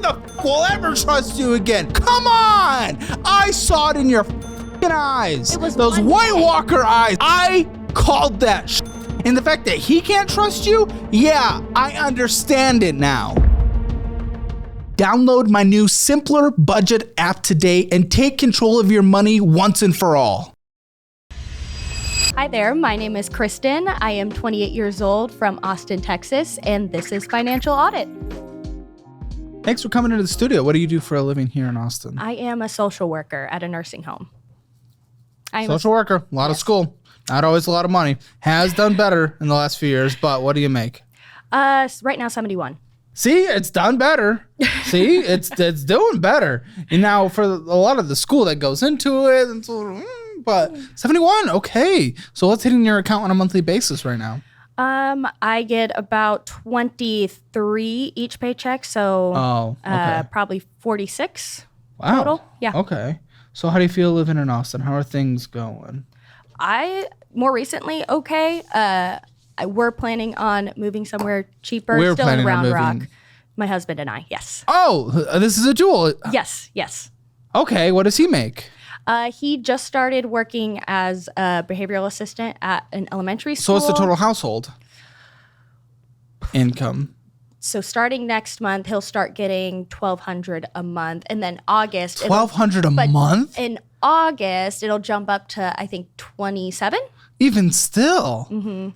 the f will ever trust you again? Come on! I saw it in your f***ing eyes. It was those one White day. Walker eyes. I called that sh**. And the fact that he can't trust you, yeah, I understand it now. Download my new Simpler Budget app today and take control of your money once and for all. Hi there, my name is Kristen. I am 28 years old from Austin, Texas, and this is Financial Audit. Thanks for coming into the studio. What do you do for a living here in Austin? I am a social worker at a nursing home. Social worker, a lot of school, not always a lot of money. Has done better in the last few years, but what do you make? Right now, 71. See, it's done better. See, it's doing better. And now for a lot of the school that goes into it, and so, but 71, okay. So what's hitting your account on a monthly basis right now? I get about 23 each paycheck, so probably 46 total. Yeah. Okay. So how do you feel living in Austin? How are things going? More recently, okay. We're planning on moving somewhere cheaper. We're still in planning on Round Rock. moving. My husband and I, yes. Oh, this is a dual. Yes. Okay, what does he make? He just started working as a behavioral assistant at an elementary So school. what's the total household income? So starting next month, he'll start getting $1,200 a month, and then August. $1,200 a month? In August, it'll jump up to I think 27. Even still. Mm-hmm.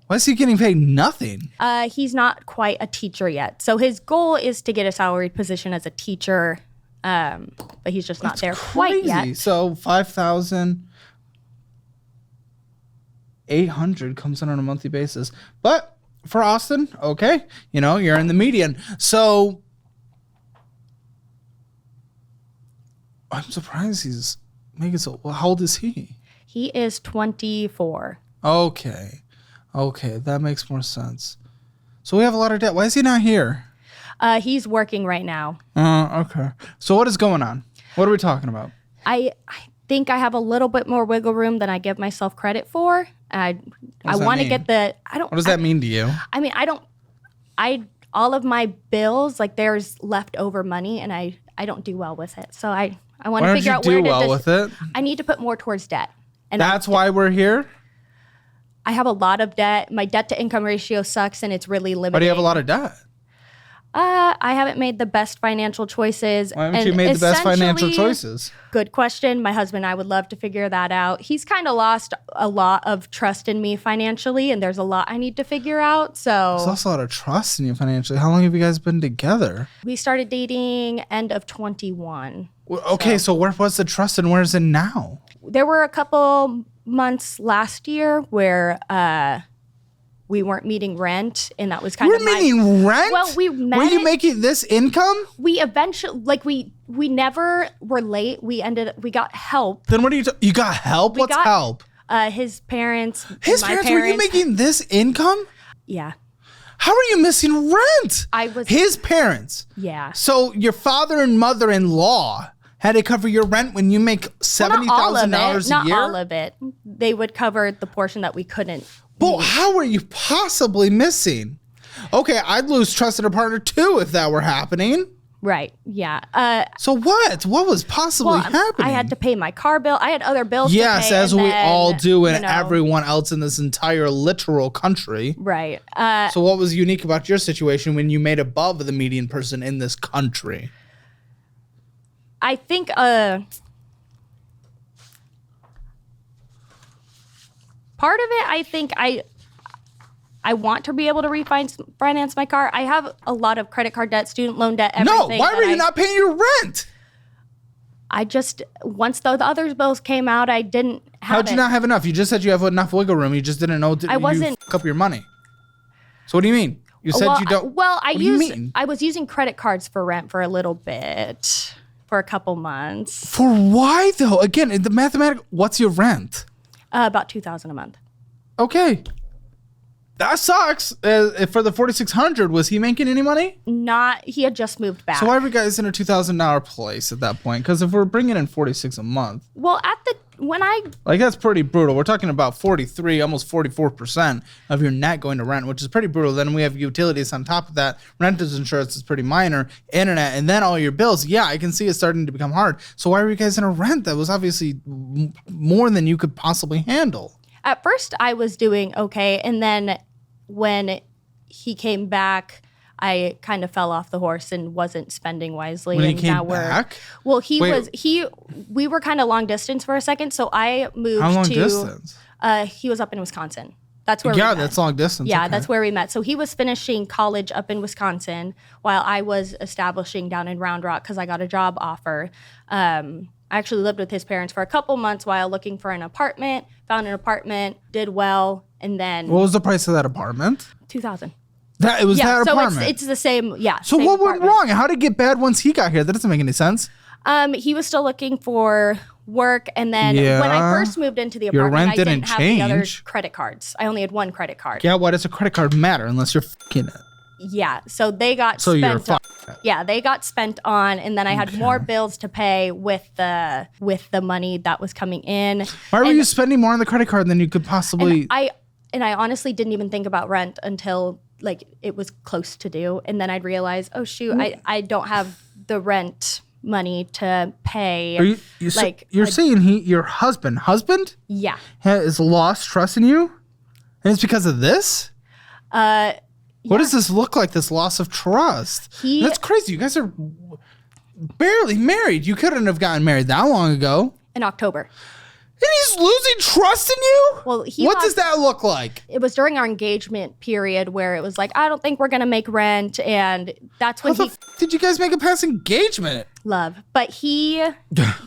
Why is he getting paid nothing? He's not quite a teacher yet, so his goal is to get a salaried position as a teacher. But he's just not there quite yet. So 5,800 comes in on a monthly basis. But for Austin, okay, you're in the median. So I'm surprised he's making so. Well, how old is he? He is 24. Okay, that makes more sense. So we have a lot of debt. Why is he not here? He's working right now. Okay. So what is going on? What are we talking about? I think I have a little bit more wiggle room than I give myself credit for. I want to get the. What does that mean to you? I mean, all of my bills, like there's leftover money, and I don't do well with it. So I want to figure out where to do well with it. I need to put more towards debt. And that's why we're here. I have a lot of debt. My debt to income ratio sucks, and it's really limiting. Why do you have a lot of debt? I haven't made the best financial choices. Why haven't you made the best financial choices? Good question. My husband and I would love to figure that out. He's kind of lost a lot of trust in me financially, and there's a lot I need to figure out. So there's also a lot of trust in you financially. How long have you guys been together? We started dating end of 21. Okay, so where was the trust and where is it now? There were a couple months last year where we weren't meeting rent, and that was kind of meeting rent? Well, we met. Were you making this income? We eventually, we never were late. We got help. Then what are you got help? What's help? His parents. His parents? Were you making this income? Yeah. How are you missing rent? His parents. Yeah. So your father and mother-in-law had to cover your rent when you make $70,000 a year? Not all of it. They would cover the portion that we couldn't. But how are you possibly missing? Okay, I'd lose trust in a partner too if that were happening. Right, yeah. So what? What was possibly happening? I had to pay my car bill. I had other bills to pay. Yes, as we all do, and everyone else in this entire literal country. Right. So what was unique about your situation when you made above the median person in this country? I think part of it, I think I want to be able to refinance my car. I have a lot of credit card debt, student loan debt, everything. No, why were you not paying your rent? I just, once the other bills came out, I didn't have How'd you not have enough? You just said you have enough wiggle room. You just didn't know you fuck up your money. So what do you mean? You said you don't. Well, I was using credit cards for rent for a little bit, for a couple months. For why though? Again, the mathematics, what's your rent? About $2,000 a month. Okay. That sucks. For the $4,600, was he making any money? Not. He had just moved back. So why were you guys in a $2,000 place at that point? Because if we're bringing in $46 a month. Well, when I Like, that's pretty brutal. We're talking about 43, almost 44% of your net going to rent, which is pretty brutal. Then we have utilities on top of that. Renter's insurance is pretty minor. Internet, and then all your bills. Yeah, I can see it starting to become hard. So why were you guys in a rent that was obviously more than you could possibly handle? At first, I was doing okay. And then when he came back, I kind of fell off the horse and wasn't spending wisely. When he and came now back? Well, Wait. we were kind of long distance for a second. So I moved How long to, distance? He was up in Wisconsin. That's where we met. That's long distance. Yeah, Okay. that's where we met. So he was finishing college up in Wisconsin while I was establishing down in Round Rock because I got a job offer. I actually lived with his parents for a couple months while looking for an apartment, found an apartment, did well, and then What was the price of that apartment? $2,000. That it was Yeah, that so apartment. it's the same. Yeah. So same what went apartment. wrong? How did it get bad once he got here? That doesn't make any sense. He was still looking for work, and then Yeah. when I first moved into the Your apartment, rent I didn't didn't have the other change. credit cards. I only had one credit card. Yeah, why does a credit card matter unless you're fucking it? Yeah, so they got So you're spent. Yeah, they got spent on, and then I had more bills to pay with the money that was coming in. Why were And you spending more on the credit card than you could possibly? I honestly didn't even think about rent until like it was close to due, and then I'd realize, oh shoot, I don't have the rent money to pay. Are you you're saying your husband Yeah. has lost trust in you, and it's because of this? What does this look like? This loss of trust? That's crazy. You guys are barely married. You couldn't have gotten married that long ago. In October. And he's losing trust in you? Well, what does that look like? It was during our engagement period where it was like, I don't think we're going to make rent. And that's when Did you guys make it past engagement? Love. But he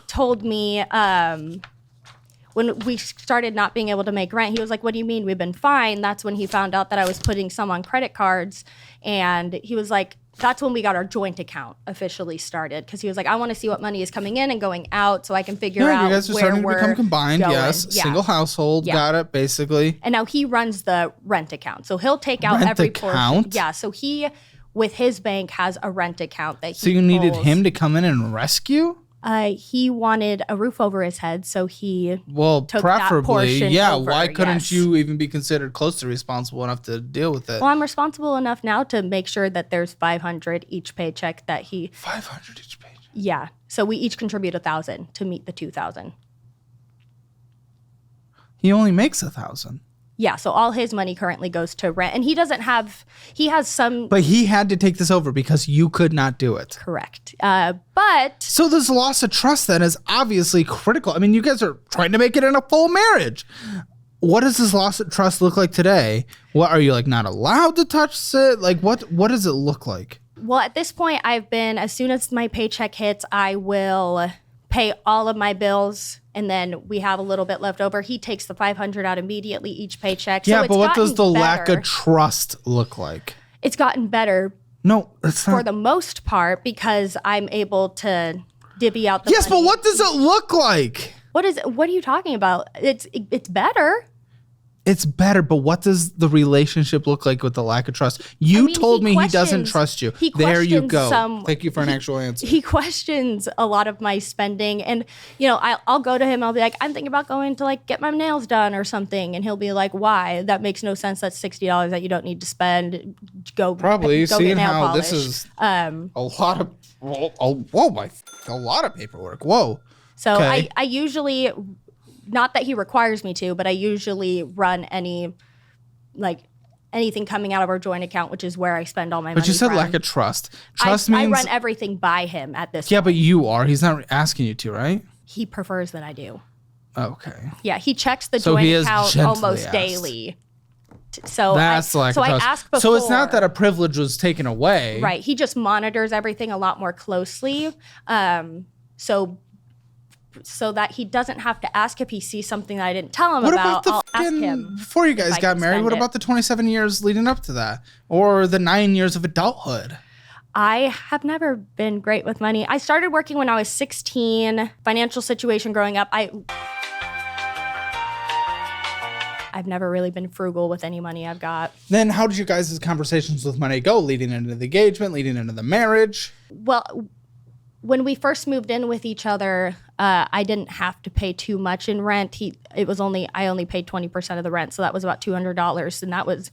told me when we started not being able to make rent, he was like, what do you mean? We've been fine. That's when he found out that I was putting some on credit cards. And he was like, that's when we got our joint account officially started. Because he was like, I want to see what money is coming in and going out so I can figure out you guys are where starting to we're become combined. going. Yes. Yeah. Single household. Yeah. Got it, basically. And now he runs the rent account. So he'll take out Rent every account? portion. Yeah. So he, with his bank, has a rent account that he So you needed pulls. him to come in and rescue? He wanted a roof over his head, so he Well, took that preferably, portion yeah. over, Why couldn't yes. you even be considered close to responsible enough to deal with it? Well, I'm responsible enough now to make sure that there's $500 each paycheck that he. 500 each page. Yeah. So we each contribute $1,000 to meet the $2,000. He only makes 1,000. Yeah. So all his money currently goes to rent, and he doesn't have. He has some. But he had to take this over because you could not do it. Correct. But So this loss of trust then is obviously critical. I mean, you guys are trying to make it in a full marriage. What does this loss of trust look like today? What are you like not allowed to touch it? Like what does it look like? well, at this point, I've been. As soon as my paycheck hits, I will pay all of my bills, and then we have a little bit left over. He takes the $500 out immediately each paycheck. Yeah, so it's but what does the gotten lack better. of trust look like? It's gotten better No, it's not. for the most part because I'm able to divvy out the Yes, money. but what does it look like? What are you talking about? It's better. It's better, but what does the relationship look like with the lack of trust? You mean, told me he doesn't questions- trust you. he There you questions go. some- Thank you for an actual answer. He questions a lot of my spending, and I'll go to him. I'll be like, I'm thinking about going to like get my nails done or something, and he'll be like, why? That makes no sense. That's $60 that you don't need to spend. Probably go seeing get nail how polish. this is a lot of a lot of paperwork. Whoa. So Okay. I usually, not that he requires me to, but I usually run anything coming out of our joint account, which is where I spend all my money. But you said from. lack of trust. Trust I means run everything by him at this yeah, point. but you are. He's not asking you to, right? He prefers that I do. Okay. Yeah, he checks the So joint he is account gently almost asked. daily. So That's the lack so of I trust. asked before. So it's not that a privilege was taken away. Right. He just monitors everything a lot more closely. So that he doesn't have to ask if he sees something that I didn't tell him What about. about the I'll ask fucking him. before you guys I got can married? spend What it. about the 27 years leading up to that, or the 9 years of adulthood? I have never been great with money. I started working when I was 16. Financial situation growing up, I've never really been frugal with any money I've got. Then how did you guys' conversations with money go, leading into the engagement, leading into the marriage? Well, when we first moved in with each other, I didn't have to pay too much in rent. I only paid 20% of the rent, so that was about $200, and that was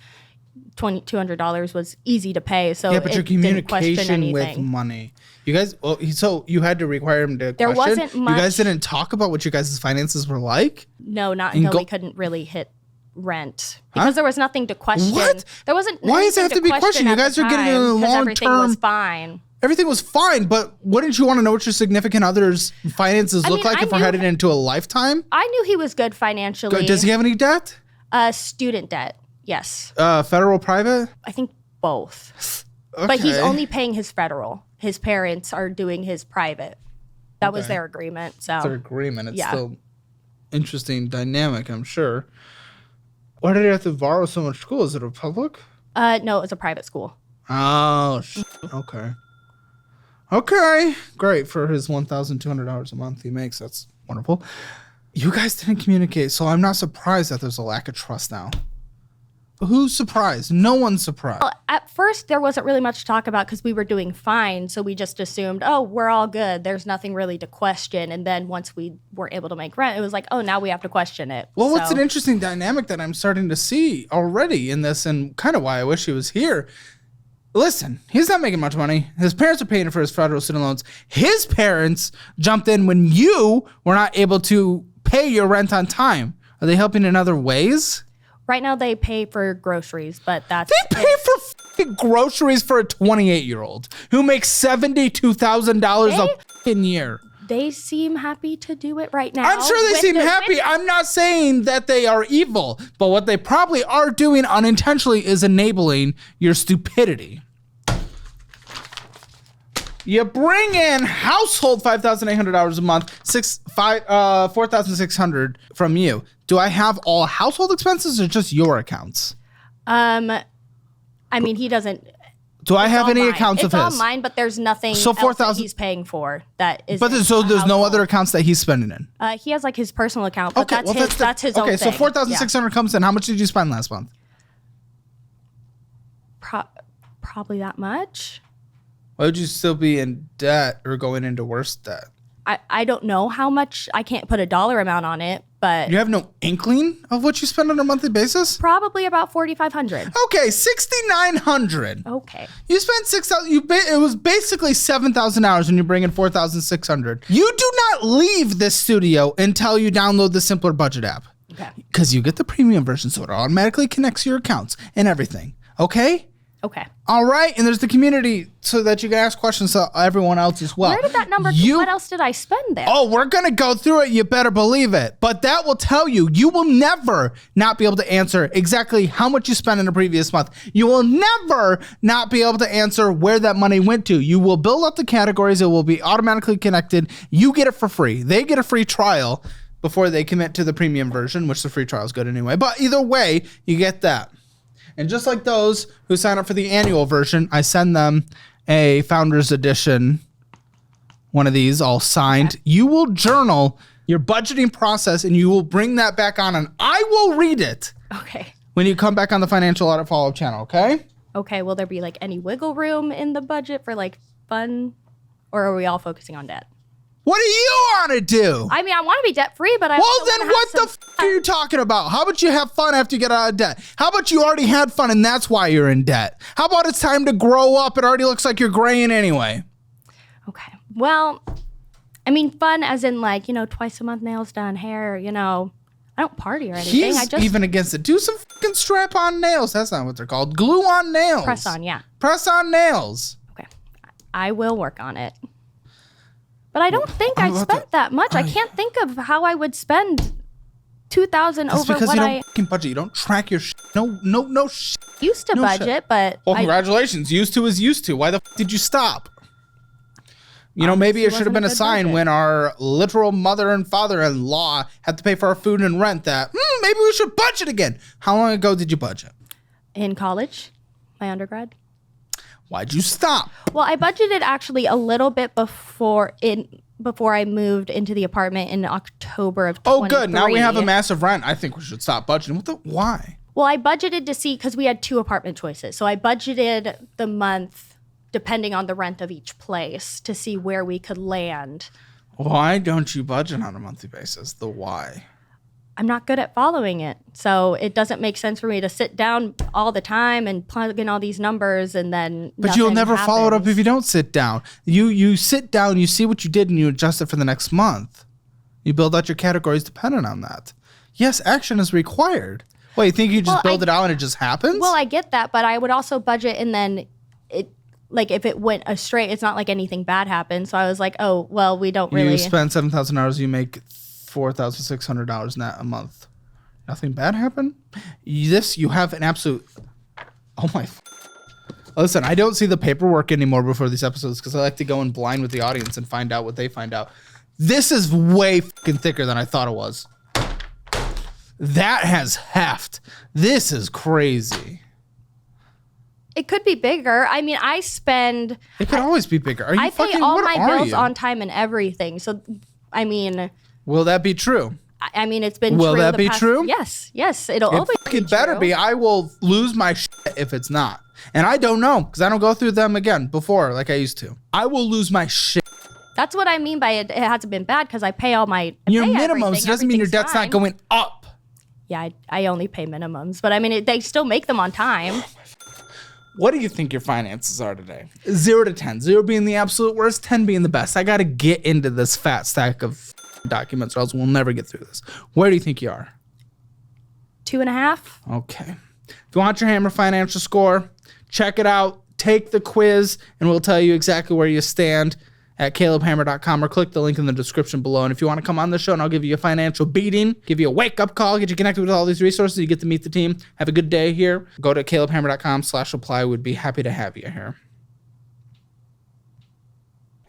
$200 was easy to pay. So yeah, but your didn't question communication with anything. money. You guys, so you had to require him to There question? wasn't much. You guys didn't talk about what you guys' finances were like? No, not until we couldn't really hit rent because there was nothing to question. What? There wasn't. Why does it have to be questioned? You guys are getting a long everything term. was fine. Everything was fine, but wouldn't you want to know what your significant other's finances look like if we're headed into a lifetime? I knew he was good financially. Good. Does he have any debt? Student debt, yes. Federal, private? I think both. Okay. But he's only paying his federal. His parents are doing his private. That was their agreement. So their agreement. It's yeah. still interesting dynamic, I'm sure. Why did he have to borrow so much school? Is it a public? No, it was a private school. Oh, okay. Okay, great for his $1,200 a month he makes. That's wonderful. You guys didn't communicate, so I'm not surprised that there's a lack of trust now. Who's surprised? No one's surprised. Well, at first, there wasn't really much to talk about because we were doing fine. So we just assumed, oh, we're all good. There's nothing really to question. And then once we were able to make rent, it was like, oh, now we have to question it. Well, what's an interesting dynamic that I'm starting to see already in this, and kind of why I wish he was here. Listen, he's not making much money. His parents are paying for his federal student loans. His parents jumped in when you were not able to pay your rent on time. Are they helping in other ways? Right now, they pay for groceries, but that's They pay for fucking groceries for a 28-year-old who makes $72,000 a fucking year. They seem happy to do it right now. I'm sure they seem happy. I'm not saying that they are evil, but what they probably are doing unintentionally is enabling your stupidity. You bring in household $5,800 a month, $4,600 from you. Do I have all household expenses or just your accounts? I mean, he doesn't. Do I have any mine. accounts of his? It's all mine, but there's nothing So else that he's paying for that is. But so there's no other accounts that he's spending in. He has like his personal account, but that's his own Okay, so thing. $4,600 comes in. How much did you spend last month? Probably that much. Why would you still be in debt or going into worse debt? I don't know how much. I can't put a dollar amount on it, but You have no inkling of what you spend on a monthly basis? probably about $4,500. Okay, $6,900. Okay. You spent $6,000. It was basically $7,000 when you bring in $4,600. You do not leave this studio until you download the Simpler Budget app. Okay. Because you get the premium version, so it automatically connects your accounts and everything. Okay. Okay. All right, and there's the community so that you can ask questions to everyone else as well. Where did that number? What else did I spend there? Oh, we're going to go through it. You better believe it. But that will tell you, you will never not be able to answer exactly how much you spent in the previous month. You will never not be able to answer where that money went to. You will build up the categories. It will be automatically connected. You get it for free. They get a free trial before they commit to the premium version, which the free trial is good anyway. But either way, you get that. And just like those who sign up for the annual version, I send them a Founders Edition, one of these all signed. Okay. You will journal your budgeting process and you will bring that back on and I will read it. Okay. When you come back on the Financial Audit Follow-Up channel, okay? Okay. Will there be like any wiggle room in the budget for like fun, or are we all focusing on debt? What do you want to do? I mean, I want to be debt free, but I well, then what the f are you talking about? How about you have fun after you get out of debt? How about you already had fun and that's why you're in debt? How about it's time to grow up? It already looks like you're graying anyway. Okay. Well, I mean, fun as in like, twice a month nails done, hair, I don't party or anything. He's even against it. Do some fucking strap-on nails. That's not what they're called. Glue on nails. Press on, yeah. Press on nails. Okay. I will work on it. But I don't think I spent that much. I can't think of how I would spend $2,000 over because what you don't fucking budget. You don't track your no shit. Used to budget, but well, congratulations. Used to is used to. Why the did you stop? Maybe it should have been a sign when our literal mother and father-in-law had to pay for our food and rent that maybe we should budget again. How long ago did you budget? In college, my undergrad. Why'd you stop? Well, I budgeted actually a little bit before I moved into the apartment in October of 2023. Oh, good. Now we have a massive rent. I think we should stop budgeting. Why? Well, I budgeted to see, because we had 2 apartment choices. So I budgeted the month depending on the rent of each place to see where we could land. Why don't you budget on a monthly basis? The why? I'm not good at following it. So it doesn't make sense for me to sit down all the time and plug in all these numbers and then But you'll never follow it up if you don't sit down. You sit down, you see what you did, and you adjust it for the next month. You build out your categories dependent on that. Yes, action is required. Well, you think you just build it out and it just happens? Well, I get that, but I would also budget, and then it, like, if it went astray, it's not like anything bad happened. So I was like, oh, well, we don't really. You spend $7,000, you make $4,600 net a month. Nothing bad happened? You have an absolute. Oh my. Listen, I don't see the paperwork anymore before these episodes because I like to go in blind with the audience and find out what they find out. This is way fucking thicker than I thought it was. That has heft. This is crazy. It could be bigger. I mean, I spend. It could always be bigger. Are you I fucking? pay all What my are bills you? on time and everything. So, I mean. Will that be true? I mean, it's been. Will true that the be past, true? Yes. It'll It always fucking be better true. be. I will lose my shit if it's not. And I don't know because I don't go through them again before like I used to. I will lose my shit. That's what I mean by it. It hasn't been bad because I pay all my. Your pay minimums everything. doesn't mean your Everything's debt's fine. not going up. Yeah, I only pay minimums, but I mean, they still make them on time. What do you think your finances are today? 0 to 10. 0 being the absolute worst, 10 being the best. I got to get into this fat stack of documents or else we'll never get through this. Where do you think you are? 2.5. Okay. If you want your Hammer financial score, check it out. Take the quiz, and we'll tell you exactly where you stand at calebhammer.com or click the link in the description below. And if you want to come on the show and I'll give you a financial beating, give you a wake-up call, get you connected with all these resources, you get to meet the team. Have a good day here. Go to calebhammer.com/apply. We'd be happy to have you here.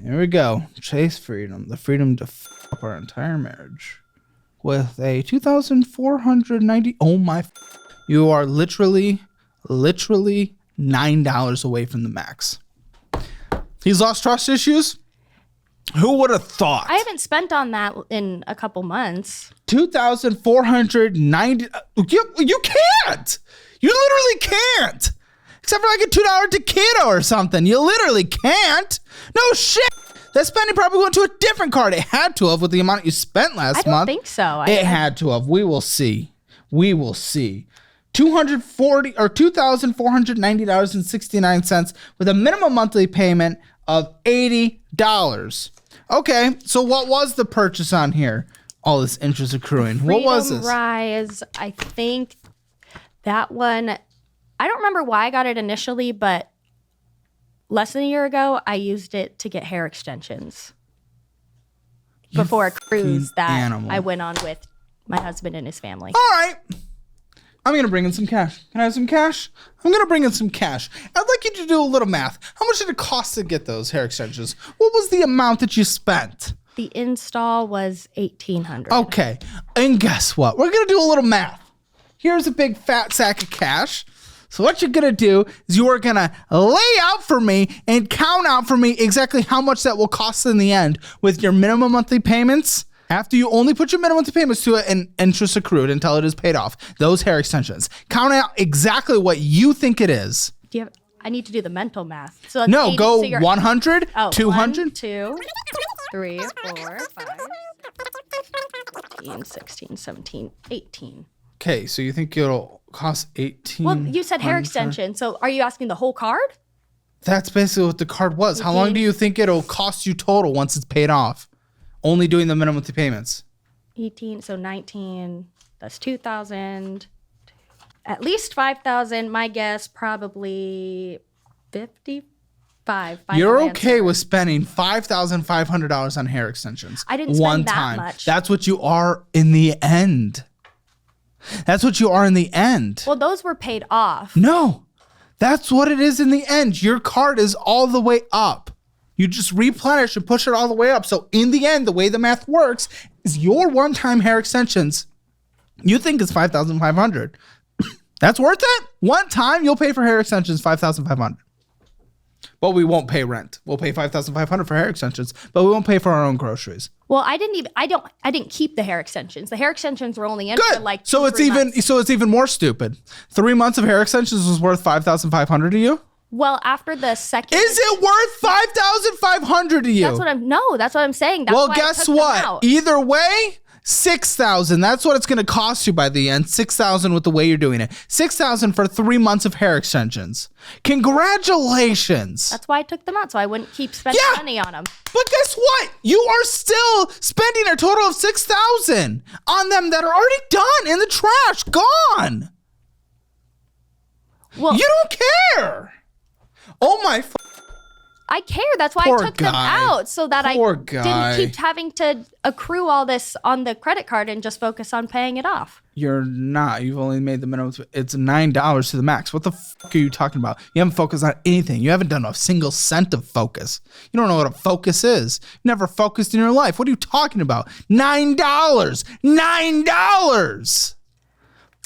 Here we go. Chase freedom. The freedom to f up our entire marriage. With a 2,490. Oh my. You are literally $9 away from the max. He's lost trust issues? Who would have thought? I haven't spent on that in a couple months. 2,490. You can't. You literally can't. Except for like a $2 taquito or something. You literally can't. No shit. That spending probably went to a different card. It had to have with the amount you spent last month. I don't think so. It had to have. We will see. We will see. $2,490.69 with a minimum monthly payment of $80. Okay, so what was the purchase on here? All this interest accruing. What was this? Rise. I think that one. I don't remember why I got it initially, but less than a year ago, I used it to get hair extensions before a cruise that animal. I went on with my husband and his family. All right. I'm going to bring in some cash. Can I have some cash? I'm going to bring in some cash. I'd like you to do a little math. How much did it cost to get those hair extensions? What was the amount that you spent? The install was $1,800. Okay. And guess what? We're going to do a little math. Here's a big fat sack of cash. So what you're going to do is you are going to lay out for me and count out for me exactly how much that will cost in the end with your minimum monthly payments. After you only put your minimum monthly payments to it and interest accrued until it is paid off, those hair extensions. Count out exactly what you think it is. I need to do the mental math. So that's No, 80, go so 100, Oh, 200. 1, 2, 3, 4, 5, 15, 16, 17, 18. Okay, so you think it'll cost 18? Well, you said hair extension. So are you asking the whole card? That's basically what the card was. How long do you think it'll cost you total once it's paid off? Only doing the minimum monthly payments. 18, so 19, that's 2,000. At least 5,000. My guess, probably 55. You're okay with spending $5,500 on hair extensions. I didn't spend one that time. much. That's what you are in the end. That's what you are in the end. Well, those were paid off. No, that's what it is in the end. Your card is all the way up. You just replenish and push it all the way up. So in the end, the way the math works is your one-time hair extensions, you think it's $5,500. That's worth it? One time you'll pay for hair extensions $5,500. But we won't pay rent. We'll pay $5,500 for hair extensions, but we won't pay for our own groceries. Well, I didn't keep the hair extensions. The hair extensions were only in for Good. like 3 months. So it's even more stupid. 3 months of hair extensions was worth $5,500 to you? Well, after the second, Is it worth $5,500 to you? that's what I'm saying. That's Well, why I guess took them what? out. Either way, $6,000. That's what it's going to cost you by the end. $6,000 with the way you're doing it. $6,000 for 3 months of hair extensions. Congratulations. That's why I took them out, so I wouldn't keep spending money on them. But guess what? You are still spending a total of $6,000 on them that are already done in the trash, gone. Well, You don't care. Oh my. I care. That's why Poor I took them guy. out, so that Poor I guy. didn't keep having to accrue all this on the credit card and just focus on paying it off. You're not. You've only made the minimum. It's $9 to the max. What the fuck are you talking about? You haven't focused on anything. You haven't done a single cent of focus. You don't know what a focus is. You never focused in your life. What are you talking about? $9. $9.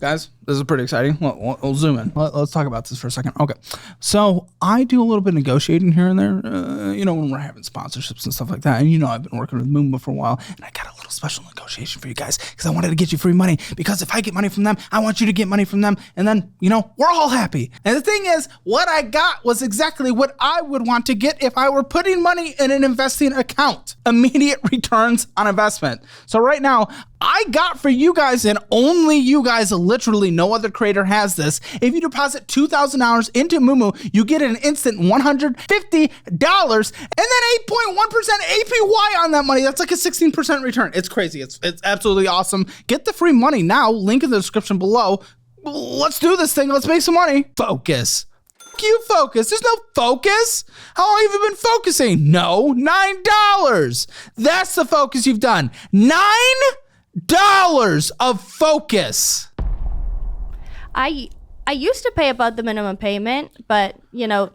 Guys, this is pretty exciting. We'll zoom in. Let's talk about this for a second. Okay. So I do a little bit of negotiating here and there, when we're having sponsorships and stuff like that. And I've been working with Moomba for a while, and I got a little special negotiation for you guys because I wanted to get you free money, because if I get money from them, I want you to get money from them. And then, we're all happy. And the thing is, what I got was exactly what I would want to get if I were putting money in an investing account. Immediate returns on investment. So right now, I got for you guys, and only you guys, literally no other creator has this. If you deposit $2,000 into Moomoo, you get an instant $150 and then 8.1% APY on that money. That's like a 16% return. It's crazy. It's absolutely awesome. Get the free money now. Link in the description below. Let's do this thing. Let's make some money. Focus. You focus. There's no focus. How long have you been focusing? No, $9. That's the focus you've done. $9 of focus. I used to pay above the minimum payment, but $9.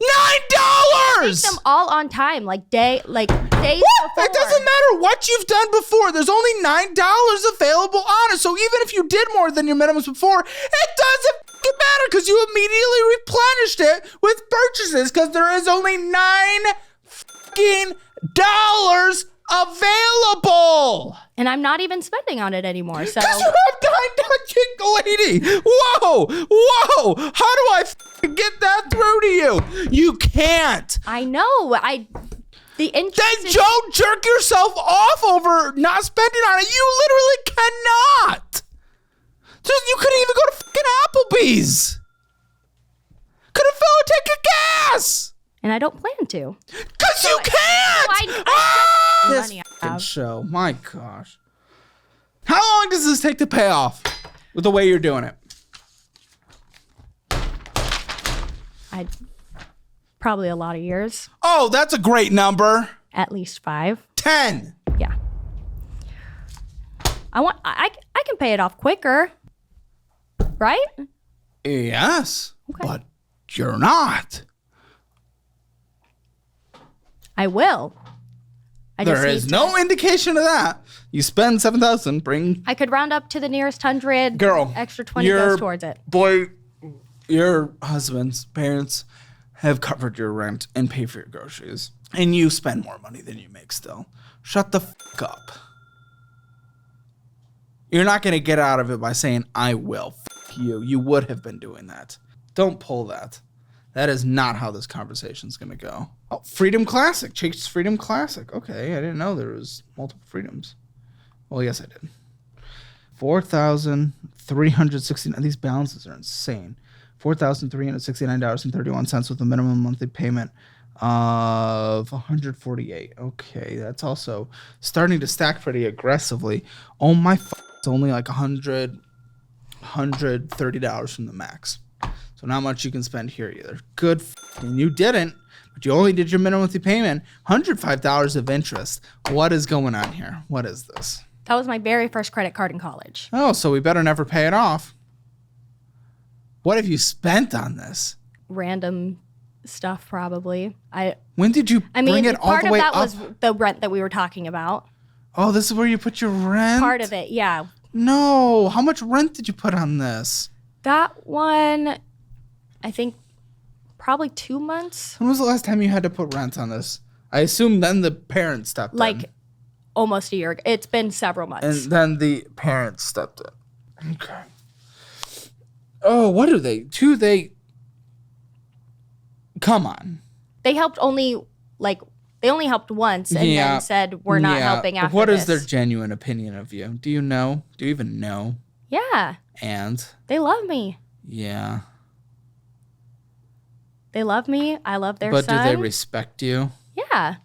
take them all on time, days before. It doesn't matter what you've done before. There's only $9 available on it. So even if you did more than your minimums before, it doesn't matter because you immediately replenished it with purchases because there is only $9 available. And I'm not even spending on it anymore. So Because you have $9, lady. Whoa. How do I get that through to you? You can't. I know. The interest. Then don't jerk yourself off over not spending on it. You literally cannot. You couldn't even go to fucking Applebee's. Couldn't fill a tank of gas. And I don't plan to. Because you can't. This Money I fucking have. show. My gosh. How long does this take to pay off with the way you're doing it? Probably a lot of years. Oh, that's a great number. At least 5. 10. Yeah. I can pay it off quicker. Right? Yes. Okay. But you're not. I will. There is no indication of that. You spend $7,000, I could round up to the nearest 100. Girl, Extra 20 goes towards it. Boy, your husband's parents have covered your rent and pay for your groceries. And you spend more money than you make still. Shut the fuck up. You're not going to get out of it by saying, I will. Fuck you. You would have been doing that. Don't pull that. That is not how this conversation's going to go. Oh, Freedom Classic. Chase Freedom Classic. Okay, I didn't know there was multiple freedoms. Well, yes, I did. 4,369. These balances are insane. $4,369.31 with a minimum monthly payment of $148. Okay, that's also starting to stack pretty aggressively. Oh my! It's only like $130 from the max. So not much you can spend here either. Good. And you didn't, but you only did your minimum monthly payment. $105 of interest. What is going on here? What is this? That was my very first credit card in college. Oh, so we better never pay it off. What have you spent on this? Random stuff, probably. When did you bring it all the way up? Part of that was the rent that we were talking about. Oh, this is where you put your rent? Part of it, yeah. No. How much rent did you put on this? That one, I think probably 2 months. When was the last time you had to put rent on this? I assume then the parents stepped in. Like almost a year ago. It's been several months. And then the parents stepped in. Okay. Oh, what do they? Come on. They helped only helped once and then said we're not helping after What this. is their genuine opinion of you? Do you know? Do you even know? Yeah. And? They love me. Yeah. They love me. I love their son. But do they respect you? Yeah.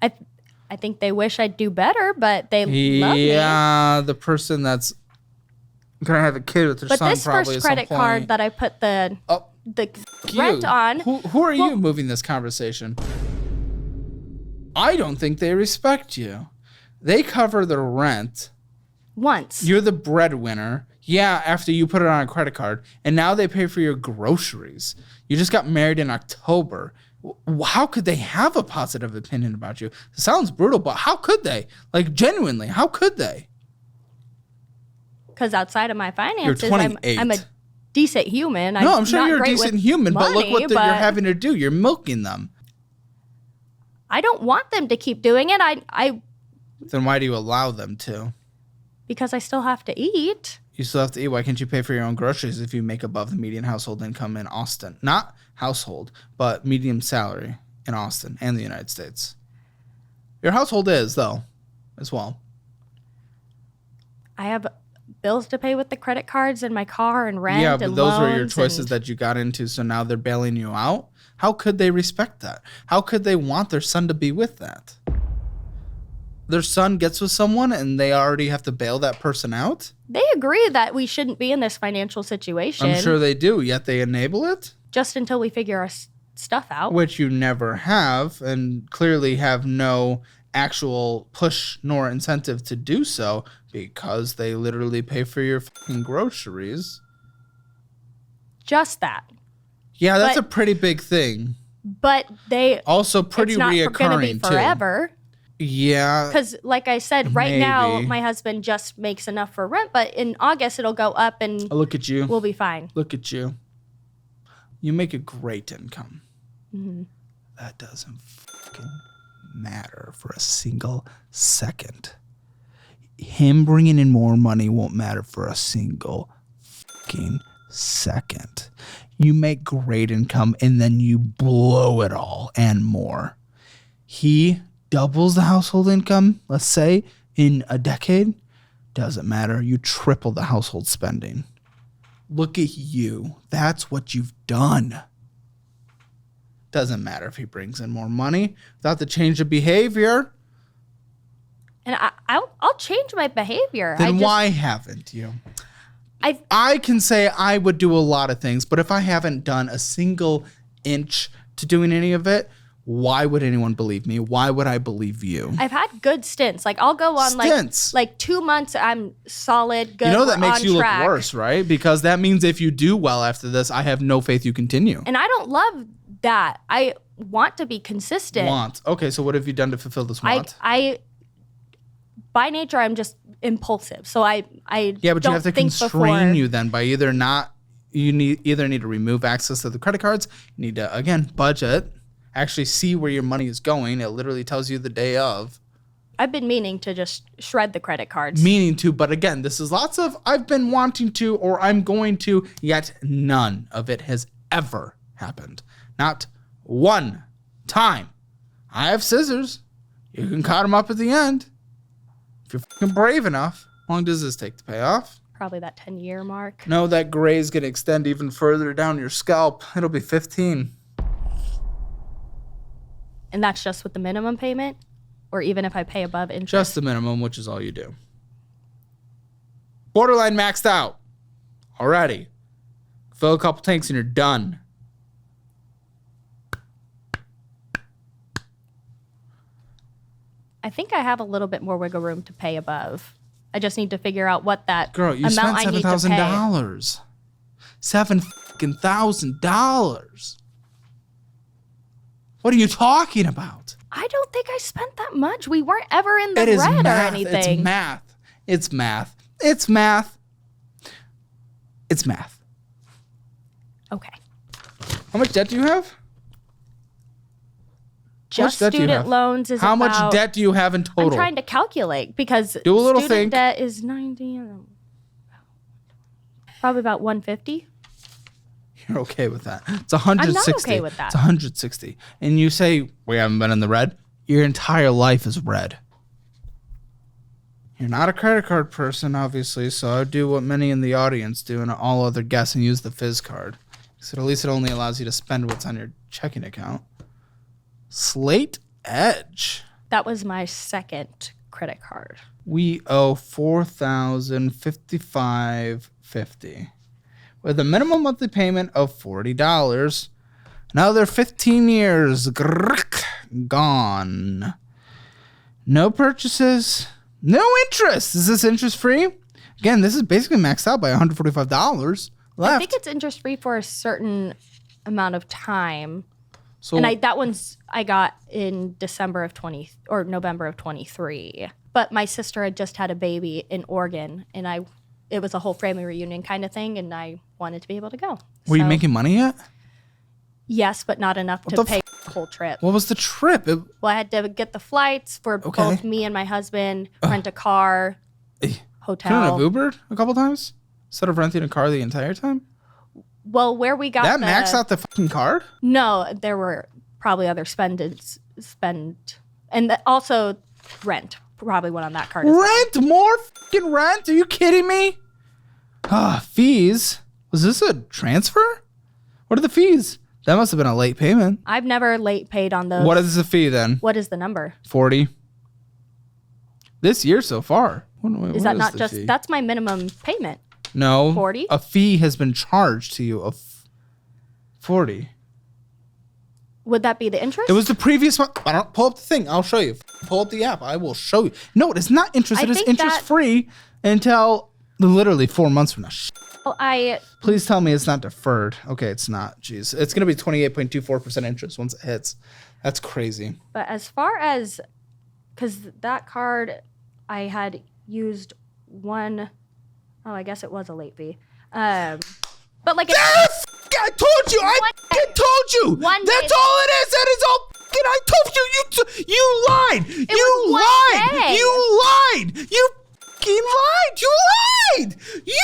I think they wish I'd do better, but they love me. Yeah, the person that's going to have a kid with their son probably. But this first credit card that I put the rent on. Who are you moving this conversation? I don't think they respect you. They cover the rent. Once. You're the breadwinner. Yeah, after you put it on a credit card. And now they pay for your groceries. You just got married in October. How could they have a positive opinion about you? It sounds brutal, but how could they? Like, genuinely, how could they? Because outside of my finances, you're 28. I'm a decent human. No, I'm sure you're a decent human, but look what you're having to do. You're milking them. I don't want them to keep doing it. Then why do you allow them to? Because I still have to eat. You still have to eat. Why can't you pay for your own groceries if you make above the median household income in Austin? Not household, but medium salary in Austin and the United States. Your household is, though, as well. I have bills to pay with the credit cards and my car and rent. Yeah, but and those were your choices that you got into, so now they're bailing you out. How could they respect that? How could they want their son to be with that? Their son gets with someone and they already have to bail that person out? They agree that we shouldn't be in this financial situation. I'm sure they do, yet they enable it? Just until we figure our stuff out. Which you never have, and clearly have no actual push nor incentive to do so, because they literally pay for your fucking groceries. Just that. Yeah, that's a pretty big thing. But they... Also pretty reoccurring, it's not going to be forever. Too. Yeah. Because, like I said, right now, my husband just makes enough for rent, but in August, it'll go up and look at you. We'll be fine. Look at you. You make a great income. Mm-hmm. That doesn't fucking matter for a single second. Him bringing in more money won't matter for a single fucking second. You make great income and then you blow it all and more. He doubles the household income, let's say, in a decade. Doesn't matter. You triple the household spending. Look at you. That's what you've done. Doesn't matter if he brings in more money without the change of behavior. And I'll change my behavior. Then why haven't you? I can say I would do a lot of things, but if I haven't done a single inch to doing any of it, why would anyone believe me? Why would I believe you? I've had good stints. Like, I'll go on like 2 months. I'm solid, good. You know that makes you look worse, right? Because that means if you do well after this, I have no faith you continue. And I don't love that. I want to be consistent. Okay, so what have you done to fulfill this want? I by nature, I'm just impulsive. So I yeah, but you have to constrain you then by either need to remove access to the credit cards. You need to, again, budget. Actually see where your money is going. It literally tells you the day of. I've been meaning to just shred the credit cards. But again, this is lots of I've been wanting to or I'm going to, yet none of it has ever happened. Not one time. I have scissors. You can cut them up at the end. If you're fucking brave enough. How long does this take to pay off? Probably that 10-year mark. No, that gray is going to extend even further down your scalp. It'll be 15. And that's just with the minimum payment? Or even if I pay above interest? Just the minimum, which is all you do. Borderline maxed out. Already. Fill a couple tanks and you're done. I think I have a little bit more wiggle room to pay above. I just need to figure out what that Girl, you amount spent I need to pay. $7,000. $7,000. What are you talking about? I don't think I spent that much. We weren't ever in the red or anything. It's math. It's math. It's math. It's math. Okay. How much debt do you have? Just student loans is How much debt do you have in total? I'm trying to calculate because do a little student debt is 90. Probably about 150. You're okay with that. It's 160. I'm not okay with that. It's 160. And you say, we haven't been in the red. Your entire life is red. You're not a credit card person, obviously, so I would do what many in the audience do and all other guests and use the Fizz card. So at least it only allows you to spend what's on your checking account. Slate Edge. That was my second credit card. We owe $4,055.50 with a minimum monthly payment of $40. Another 15 years gone. No purchases, no interest. Is this interest free? Again, this is basically maxed out by $145 left. I think it's interest free for a certain amount of time. So, And that one's I got in November of 23. But my sister had just had a baby in Oregon, and it was a whole family reunion kind of thing, and I wanted to be able to go. Were you making money yet? Yes, but not enough to pay the whole trip. What was the trip? Well, I had to get the flights for both me and my husband, rent a car, hotel. Couldn't have Ubered a couple times instead of renting a car the entire time? Well, where we got that maxed out the fucking card? No, there were probably other and also rent probably went on that card. Rent? More fucking rent? Are you kidding me? Fees? Was this a transfer? What are the fees? That must have been a late payment. I've never late paid on those. What is the fee then? What is the number? 40. This year so far. Is that not just, that's my minimum payment. No. 40? A fee has been charged to you of 40. Would that be the interest? It was the previous one. I don't pull up the thing. I'll show you. Pull up the app. I will show you. No, it is not interest. It is interest free until literally 4 months from now. Well, Please tell me it's not deferred. Okay, it's not. Jeez. It's going to be 28.24% interest once it hits. That's crazy. But as far as, because that card, I had used one, I guess it was a late fee. But like I told you. I told you. That's all it is. That is all. I told you. You lied. You lied. You lied. You fucking lied. You lied. You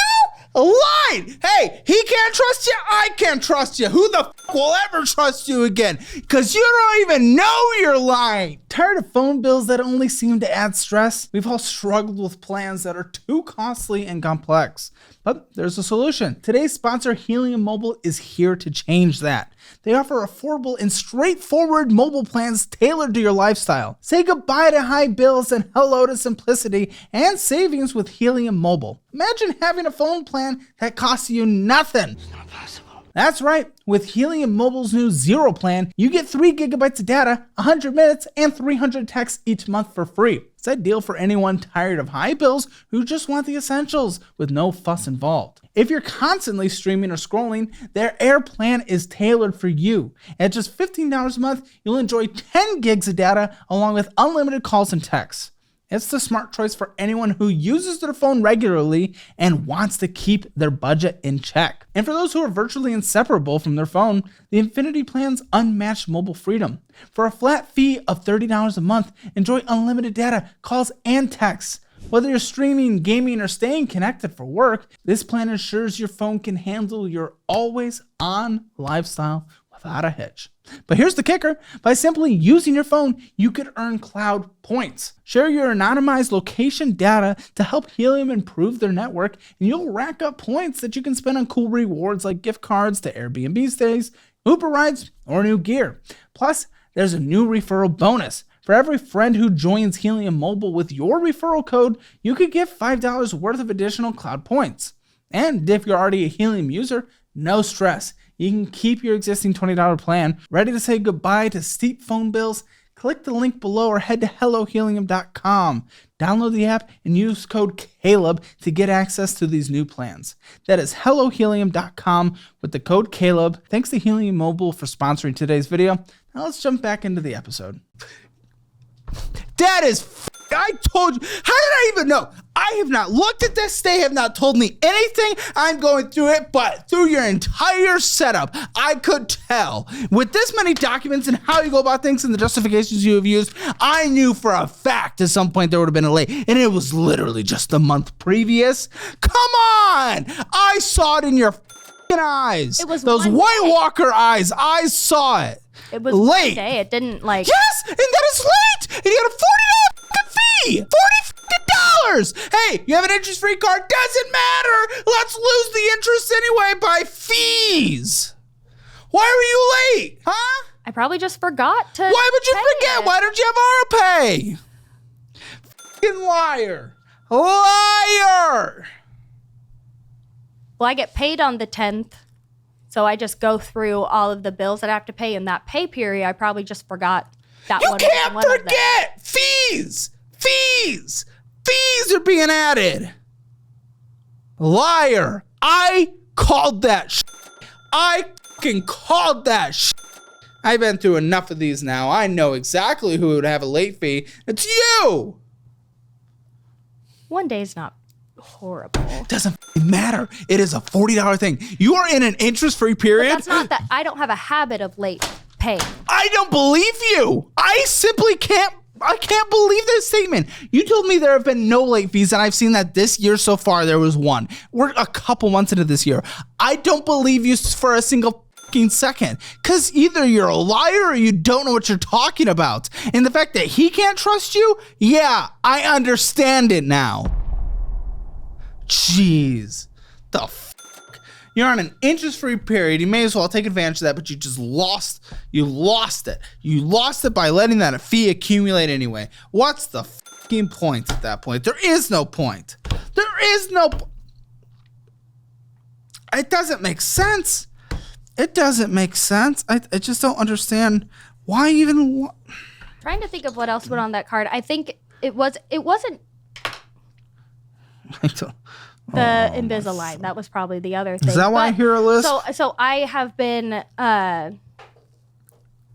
lied. Hey, he can't trust you. I can't trust you. Who the fuck will ever trust you again? Because you don't even know you're lying. Tired of phone bills that only seem to add stress? We've all struggled with plans that are too costly and complex. But there's a solution. Today's sponsor, Helium Mobile, is here to change that. They offer affordable and straightforward mobile plans tailored to your lifestyle. Say goodbye to high bills and hello to simplicity and savings with Helium Mobile. Imagine having a phone plan that costs you nothing. It's not possible. That's right. With Helium Mobile's new Zero plan, you get 3 gigabytes of data, 100 minutes, and 300 texts each month for free. It's ideal for anyone tired of high bills who just want the essentials with no fuss involved. If you're constantly streaming or scrolling, their Air plan is tailored for you. At just $15 a month, you'll enjoy 10 gigs of data along with unlimited calls and texts. It's the smart choice for anyone who uses their phone regularly and wants to keep their budget in check. And for those who are virtually inseparable from their phone, the Infinity plan's unmatched mobile freedom. For a flat fee of $30 a month, enjoy unlimited data, calls, and texts. Whether you're streaming, gaming, or staying connected for work, this plan ensures your phone can handle your always-on lifestyle without a hitch. But here's the kicker. By simply using your phone, you could earn cloud points. Share your anonymized location data to help Helium improve their network, and you'll rack up points that you can spend on cool rewards like gift cards to Airbnb stays, Uber rides, or new gear. Plus, there's a new referral bonus. For every friend who joins Helium Mobile with your referral code, you could get $5 worth of additional cloud points. And if you're already a Helium user, no stress. You can keep your existing $20 plan. Ready to say goodbye to steep phone bills? Click the link below or head to hellohelium.com. Download the app and use code Caleb to get access to these new plans. That is hellohelium.com with the code Caleb. Thanks to Helium Mobile for sponsoring today's video. Now let's jump back into the episode. That is I told you. How did I even know? I have not looked at this. They have not told me anything. I'm going through it, but through your entire setup, I could tell. With this many documents and how you go about things and the justifications you have used, I knew for a fact at some point there would have been a late, and it was literally just the month previous. Come on! I saw it in your eyes. It was those one White day. Walker eyes. I saw it. It was late. one day. It didn't like. Yes, and that is late. And you got a $40 fee. $40. Hey, you have an interest-free card. Doesn't matter. Let's lose the interest anyway by fees. Why were you late? Huh? I probably just forgot to. Why would you pay forget? it. Why don't you have AutoPay? Fucking liar. Liar. Well, I get paid on the 10th, so I just go through all of the bills that I have to pay in that pay period. I probably just forgot that You one. can't one of them. forget. Fees. Fees. Fees are being added. Liar. I called that shit. I fucking called that shit. I've been through enough of these now. I know exactly who would have a late fee. It's you. One day is not horrible. Doesn't matter. It is a $40 thing. You are in an interest-free period. But that's not that. I don't have a habit of late paying. I don't believe you. I simply can't. I can't believe this statement. You told me there have been no late fees, and I've seen that this year so far there was one. We're a couple months into this year. I don't believe you for a single fucking second, because either you're a liar or you don't know what you're talking about. And the fact that he can't trust you, yeah, I understand it now. Jeez, the fuck. You're on an interest-free period. You may as well take advantage of that, but you just lost. You lost it. You lost it by letting that fee accumulate anyway. What's the fucking point at that point? There is no point. There is no. It doesn't make sense. It doesn't make sense. I just don't understand why even. Trying to think of what else went on that card. I think it wasn't I don't. the Invisalign. That was probably the other thing. Is that why I hear a list? So I have been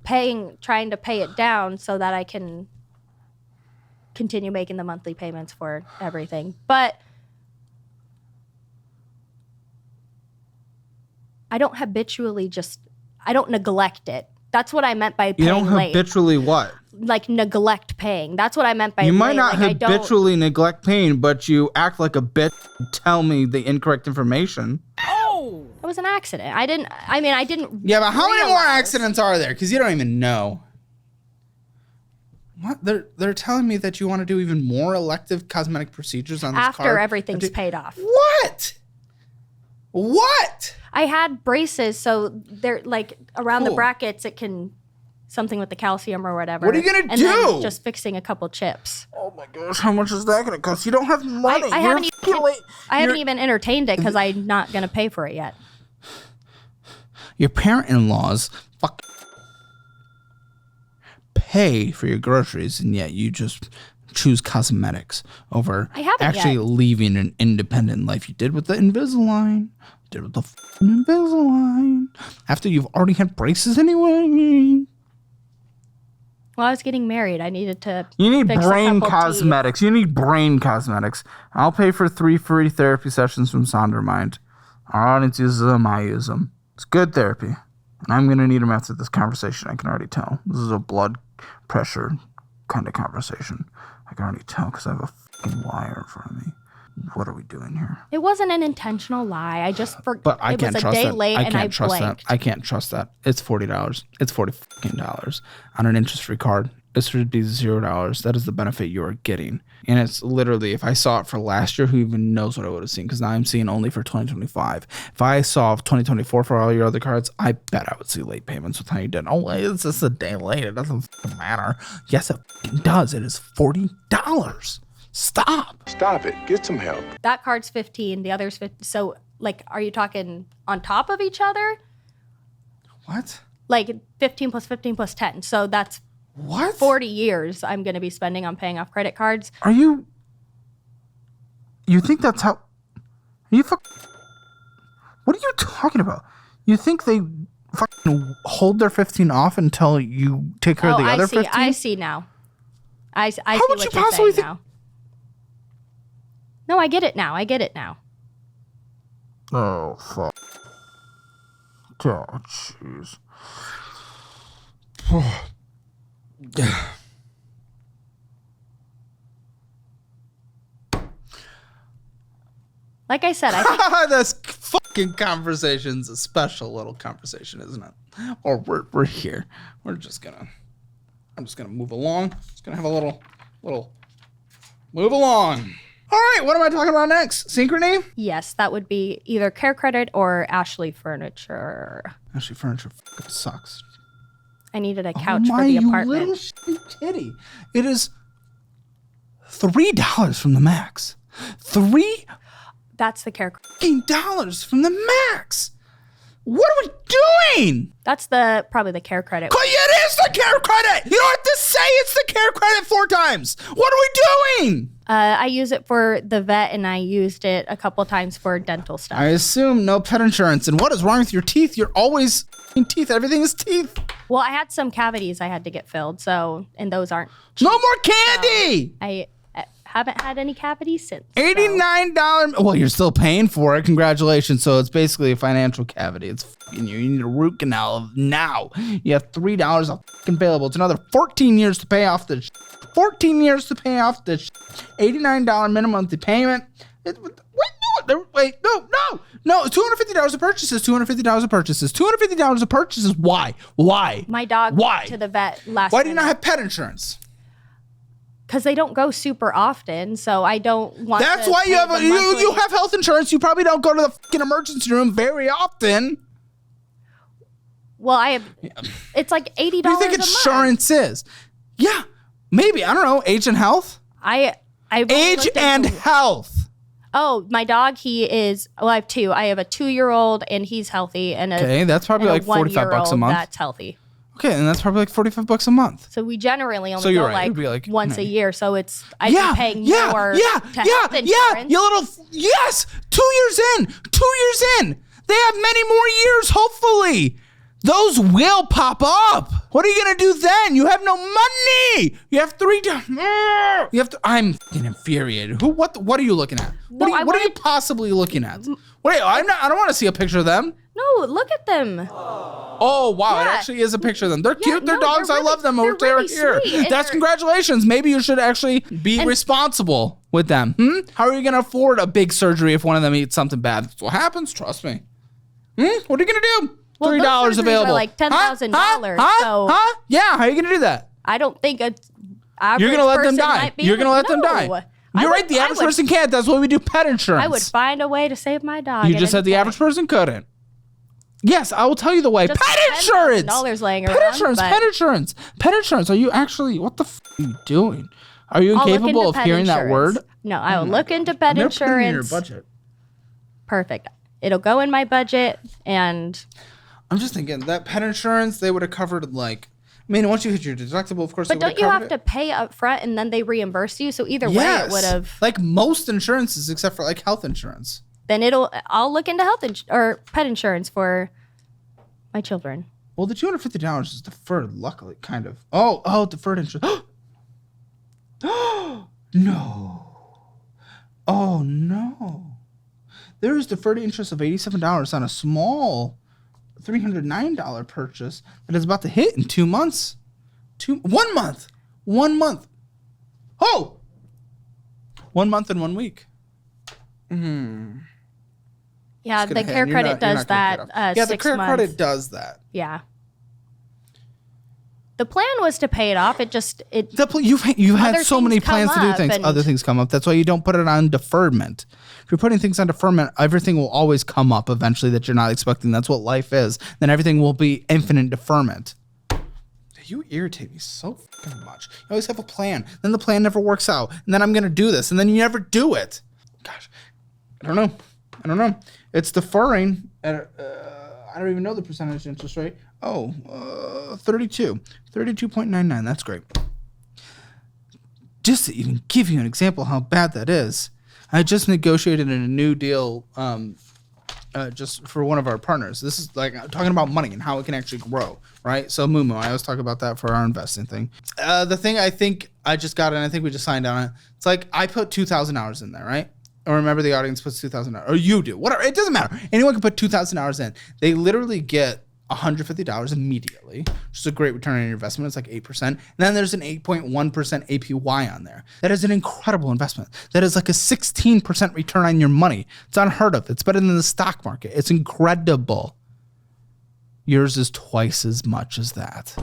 trying to pay it down so that I can continue making the monthly payments for everything. But I don't habitually I don't neglect it. That's what I meant by paying You don't late. habitually what? Like neglect paying. That's what I meant by You late. might not like, habitually neglect pain, but you act like a bitch. Tell me the incorrect information. It was an accident. I didn't. Yeah, but how many more realize. accidents are there? Because you don't even know. What? They're telling me that you want to do even more elective cosmetic procedures on this After card? everything's paid off. What? What? I had braces, so they're like around the Cool. brackets. It can something with the calcium or whatever. What are you gonna and do? Then just fixing a couple chips. Oh my gosh, how much is that going to cost? You don't have money. I haven't You're- even entertained it because I'm not gonna pay for it yet. Your parent-in-laws pay for your groceries, and yet you just choose cosmetics over I haven't actually yet. leaving an independent life. You did with the Invisalign. Did with the Invisalign. After you've already had braces anyway. Well, I was getting married. I needed to. You need fix a brain couple cosmetics. You need brain cosmetics. I'll pay for 3 free therapy sessions from Sondermind. Our audience uses them. I use them. It's good therapy. And I'm going to need them after this conversation. I can already tell. This is a blood pressure kind of conversation. I can already tell because I have a fucking liar in front of me. What are we doing here? It wasn't an intentional lie. I just forgot. But I it can't was a trust day that. late I and can't I trust blanked. that. I can't trust that. It's $40. It's $40 on an interest-free card. It should be $0. That is the benefit you are getting. And it's literally, if I saw it for last year, who even knows what I would have seen? Because now I'm seeing only for 2025. If I saw 2024 for all your other cards, I bet I would see late payments with how you did. Oh, it's just a day late. It doesn't fucking matter. Yes, it fucking does. It is $40. Stop. Stop it. Get some help. That card's 15. The other's 50. So, like, are you talking on top of each other? What? Like 15 plus 15 plus 10. So that's What? 40 years I'm going to be spending on paying off credit cards. Are you... You think that's how... Are you What are you talking about? You think they fucking hold their 15 off until you take care of the other 15? I see now. I see would what you you're possibly saying now. No, I get it now. I get it now. Oh, fuck. Oh, jeez. Like I said, I think That's fucking conversation's a special little conversation, isn't it? Or we're here. I'm just gonna move along. Just gonna have a little move along. All right, what am I talking about next? Synchrony? Yes, that would be either Care Credit or Ashley Furniture. Ashley Furniture fucking sucks. I needed a couch for the apartment. You little shitty titty. It is $3 from the max. That's the Care Credit. $15 from the max. What are we doing? That's probably the Care Credit. It is the Care Credit. You don't have to say it's the Care Credit 4 times. What are we doing? I use it for the vet, and I used it a couple times for dental stuff. I assume no pet insurance. And what is wrong with your teeth? You're always teeth. Everything is teeth. Well, I had some cavities I had to get filled, and those aren't. No more candy. I haven't had any cavities since. $89. Well, you're still paying for it. Congratulations. So it's basically a financial cavity. It's fucking you. You need a root canal now. You have $3 available. It's another 14 years to pay off the 14 years to pay off the $89 minimum monthly payment. Wait, no. $250 of purchases. $250 of purchases. $250 of purchases. Why? My dog went to the vet last. Why do you not have pet insurance? Because they don't go super often, so I don't want. That's why you have you have health insurance. You probably don't go to the fucking emergency room very often. Well, I have. It's like $80. What do you think insurance is? Yeah, maybe, I don't know. Age and health. Age and health. Oh, my dog. He is. Well, I have 2. I have a 2-year-old, and he's healthy, and that's probably like $45 a month. That's healthy. Okay, and that's probably like $45 a month. So we generally only go like once a year. So it's I'd be paying more to health insurance. Yes, 2 years in. They have many more years, hopefully. Those will pop up. What are you gonna do then? You have no money. You have I'm fucking infuriated. What are you looking at? What are you possibly looking at? Wait, I don't want to see a picture of them. No, look at them. Oh, wow. Yeah. It actually is a picture of them. They're cute. They're dogs. I love them. They're really here. That's congratulations. Maybe you should actually be responsible with them. How are you going to afford a big surgery if one of them eats something bad? That's what happens. Trust me. What are you going to do? Well, $3 available. Are like $10,000. Yeah. How are you going to do that? I don't think you're going to let them die. You're going to let them die. You're right. The average person can't. That's why we do pet insurance. I would find a way to save my dog. You just said the average person couldn't. Yes, I will tell you the way. Just pet insurance. Laying pet around, insurance. Pet insurance. Pet insurance. Are you actually? What the are you doing? Are you incapable of hearing that word? No, I will look into pet insurance. In your budget. Perfect. It'll go in my budget, and I'm just thinking that pet insurance they would have covered like. I mean, once you hit your deductible, of course. But don't you have to pay up front and then they reimburse you? So either way, it would have. Like most insurances, except for like health insurance. Then I'll look into or pet insurance for my children. Well, the $250 is deferred, luckily, kind of. Oh, deferred insurance. No. Oh, no. There is deferred interest of $87 on a small $309 purchase that is about to hit in 2 months. 1 month. 1 month. Oh! 1 month and 1 week. Yeah, the Care Credit does that. Yeah, the Care Credit does that. Yeah. The plan was to pay it off. You've had so many plans to do things. Other things come up. That's why you don't put it on deferment. If you're putting things on deferment, everything will always come up eventually that you're not expecting. That's what life is. Then everything will be infinite deferment. You irritate me so fucking much. You always have a plan. Then the plan never works out. And then I'm going to do this. And then you never do it. Gosh. I don't know. It's deferring at, I don't even know the percentage interest rate. 32.99. That's great. Just to even give you an example how bad that is, I just negotiated a new deal just for one of our partners. This is like talking about money and how it can actually grow, right? So Mumu, I always talk about that for our investing thing. The thing I think I just got, and I think we just signed on it, it's like I put 2,000 hours in there, right? Or remember the audience puts 2,000 hours, or you do, whatever, it doesn't matter. Anyone can put 2,000 hours in. They literally get $150 immediately, which is a great return on your investment. It's like 8%. And then there's an 8.1% APY on there. That is an incredible investment. That is like a 16% return on your money. It's unheard of. It's better than the stock market. It's incredible. Yours is twice as much as that.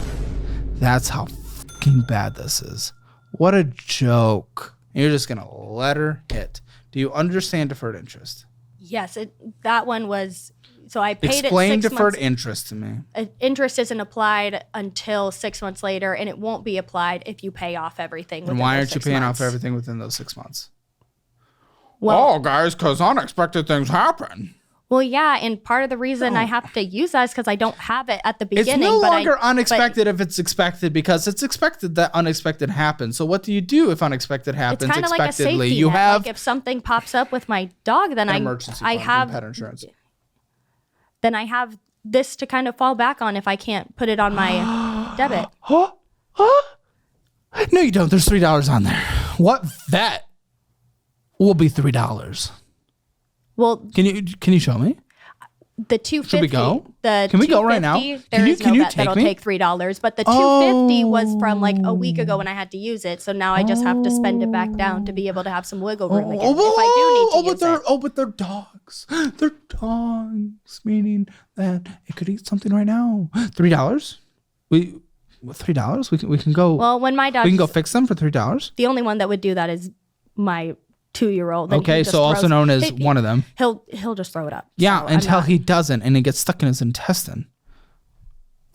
That's how fucking bad this is. What a joke. You're just going to let her hit. Do you understand deferred interest? Yes, that one was... So I paid Explain it 6 deferred months. interest to me. Interest isn't applied until 6 months later, and it won't be applied if you pay off everything. And why aren't you paying off everything within those 6 months? Well, guys, because unexpected things happen. Well, yeah, and part of the reason I have to use that is because I don't have it at the beginning. It's no longer unexpected if it's expected, because it's expected that unexpected happens. So what do you do if unexpected happens? It's kind of like a safety you net. have Like if something pops up with my dog, then I have pet insurance. Then I have this to kind of fall back on if I can't put it on my debit. Huh? No, you don't. There's $3 on there. What vet will be $3? Well, can you show me? The $250. Should we go? Can we go right now? There is no vet that'll me? take $3, but the $250 was from like a week ago when I had to use it. So now I just have to spend it back down to be able to have some wiggle room again if I do need to use it. But they're dogs. They're dogs, meaning that it could eat something right now. $3? $3? We can go. Well, when my dog, we can go fix them for $3. The only one that would do that is my 2-year-old. Okay, so also known as one of them. He'll just throw it up. Yeah, until he doesn't, and it gets stuck in his intestine.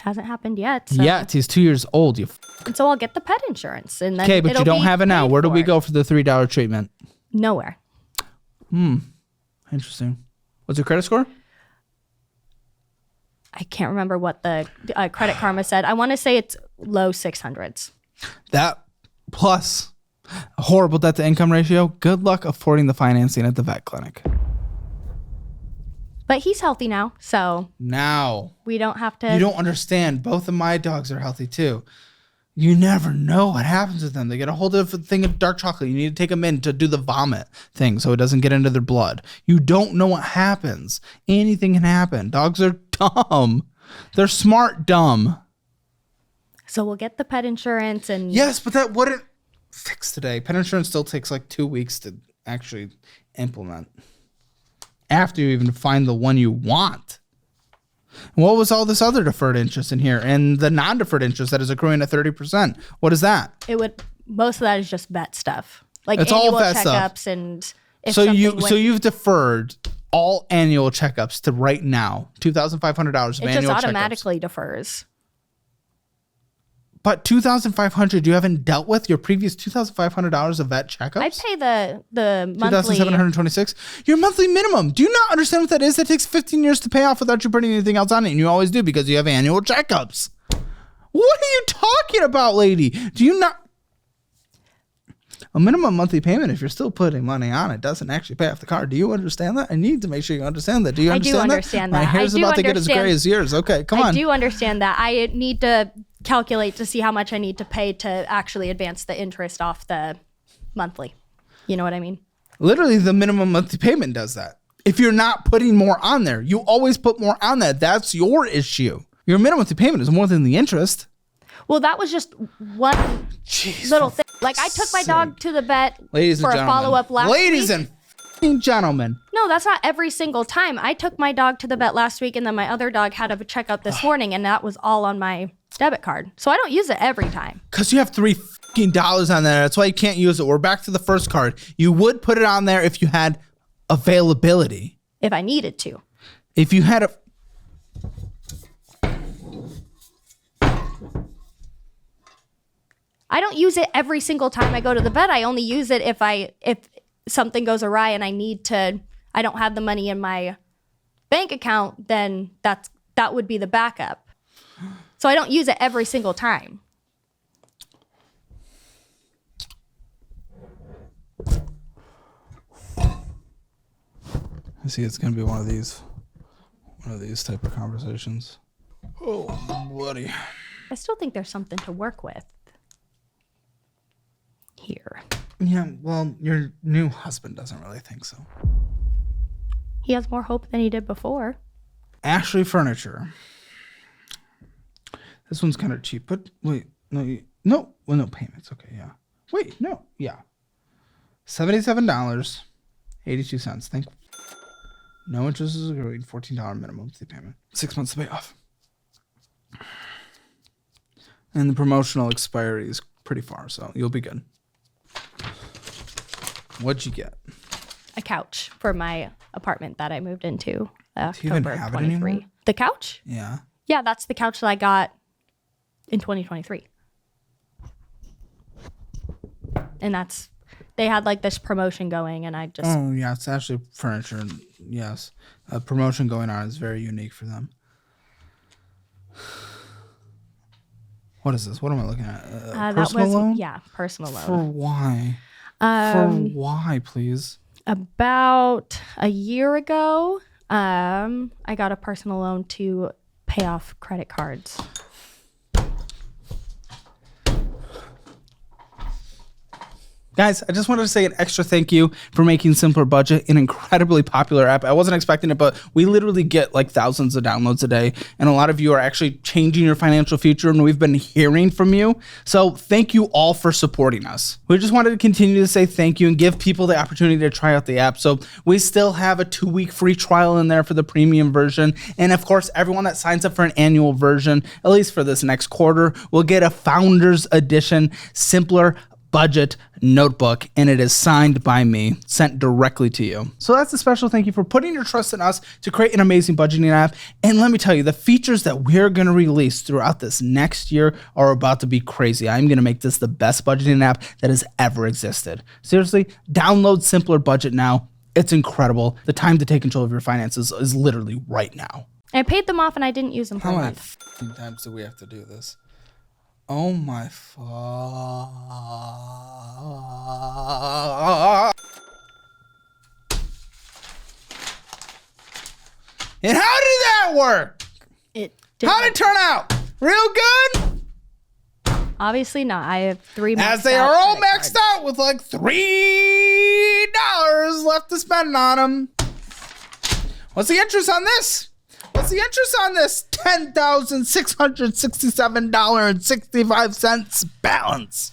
Hasn't happened yet. So. Yet he's 2 years old. And so I'll get the pet insurance, and then okay, but you don't have it now. Where do we go for the $3 treatment? Nowhere. Interesting. What's your credit score? I can't remember what the Credit Karma said. I want to say it's low 600s. That plus a horrible debt to income ratio. Good luck affording the financing at the vet clinic. But he's healthy now, so we don't have to. You don't understand. Both of my dogs are healthy too. You never know what happens with them. They get a hold of a thing of dark chocolate. You need to take them in to do the vomit thing so it doesn't get into their blood. You don't know what happens. Anything can happen. Dogs are dumb. They're smart, dumb. So we'll get the pet insurance and... Yes, but that wouldn't fix today. Pet insurance still takes like 2 weeks to actually implement. After you even find the one you want. What was all this other deferred interest in here? And the non-deferred interest that is accruing at 30%. What is that? Most of that is just vet stuff. Like it's annual all vet checkups stuff. and So you've deferred all annual checkups to right now, $2,500 of annual checkups. It just automatically defers. But $2,500 you haven't dealt with your previous $2,500 of vet checkups? I pay the monthly. $2,726. Your monthly minimum. Do you not understand what that is? That takes 15 years to pay off without you putting anything else on it, and you always do because you have annual checkups. What are you talking about, lady? Do you not? A minimum monthly payment, if you're still putting money on it, doesn't actually pay off the car. Do you understand that? I need to make sure you understand that. Do you understand that? I do understand that. My hair's about to get as gray as yours. Okay, come on. I do understand that. I need to calculate to see how much I need to pay to actually advance the interest off the monthly. You know what I mean? Literally, the minimum monthly payment does that. If you're not putting more on there, you always put more on that. That's your issue. Your minimum monthly payment is more than the interest. Well, that was just one little thing. Like I took my dog to the vet for a follow-up last week. Ladies and gentlemen. No, that's not every single time. I took my dog to the vet last week, and then my other dog had a checkup this morning, and that was all on my debit card. So I don't use it every time. Because you have $3 on there. That's why you can't use it. We're back to the first card. You would put it on there if you had availability. If I needed to. If you had I don't use it every single time I go to the vet. I only use it if something goes awry and I don't have the money in my bank account, then that would be the backup. So I don't use it every single time. I see it's going to be one of these type of conversations. Oh, buddy. I still think there's something to work with here. Yeah, well, your new husband doesn't really think so. He has more hope than he did before. Ashley Furniture. This one's kind of cheap, but wait, no payments. Okay, yeah. Wait, no, yeah. $77.82. Thank you. No interest is agreed. $14 minimum monthly payment. 6 months to pay off. And the promotional expiry is pretty far, so you'll be good. What'd you get? A couch for my apartment that I moved into Do you even October have it 23. anymore? The couch? Yeah. Yeah, that's the couch that I got in 2023. And they had like this promotion going, and I just... Oh, yeah, it's actually furniture. Yes. A promotion going on is very unique for them. What is this? What am I looking at? Personal loan? Yeah, personal loan. For why? For why, please? About a year ago, I got a personal loan to pay off credit cards. Guys, I just wanted to say an extra thank you for making Simpler Budget an incredibly popular app. I wasn't expecting it, but we literally get like thousands of downloads a day. And a lot of you are actually changing your financial future, and we've been hearing from you. So thank you all for supporting us. We just wanted to continue to say thank you and give people the opportunity to try out the app. So we still have a 2-week free trial in there for the premium version. And of course, everyone that signs up for an annual version, at least for this next quarter, will get a Founders Edition Simpler Budget notebook, and it is signed by me, sent directly to you. So that's a special thank you for putting your trust in us to create an amazing budgeting app. And let me tell you, the features that we're going to release throughout this next year are about to be crazy. I'm going to make this the best budgeting app that has ever existed. Seriously, download Simpler Budget now. It's incredible. The time to take control of your finances is literally right now. I paid them off and I didn't use them for a month. How many times do we have to do this? Oh my And how did that work? How did it turn out? Real good? Obviously not. I have 3 maxed As they are all maxed out with like $3 left to spend on them. What's the interest on this? What's the interest on this $10,667.65 balance?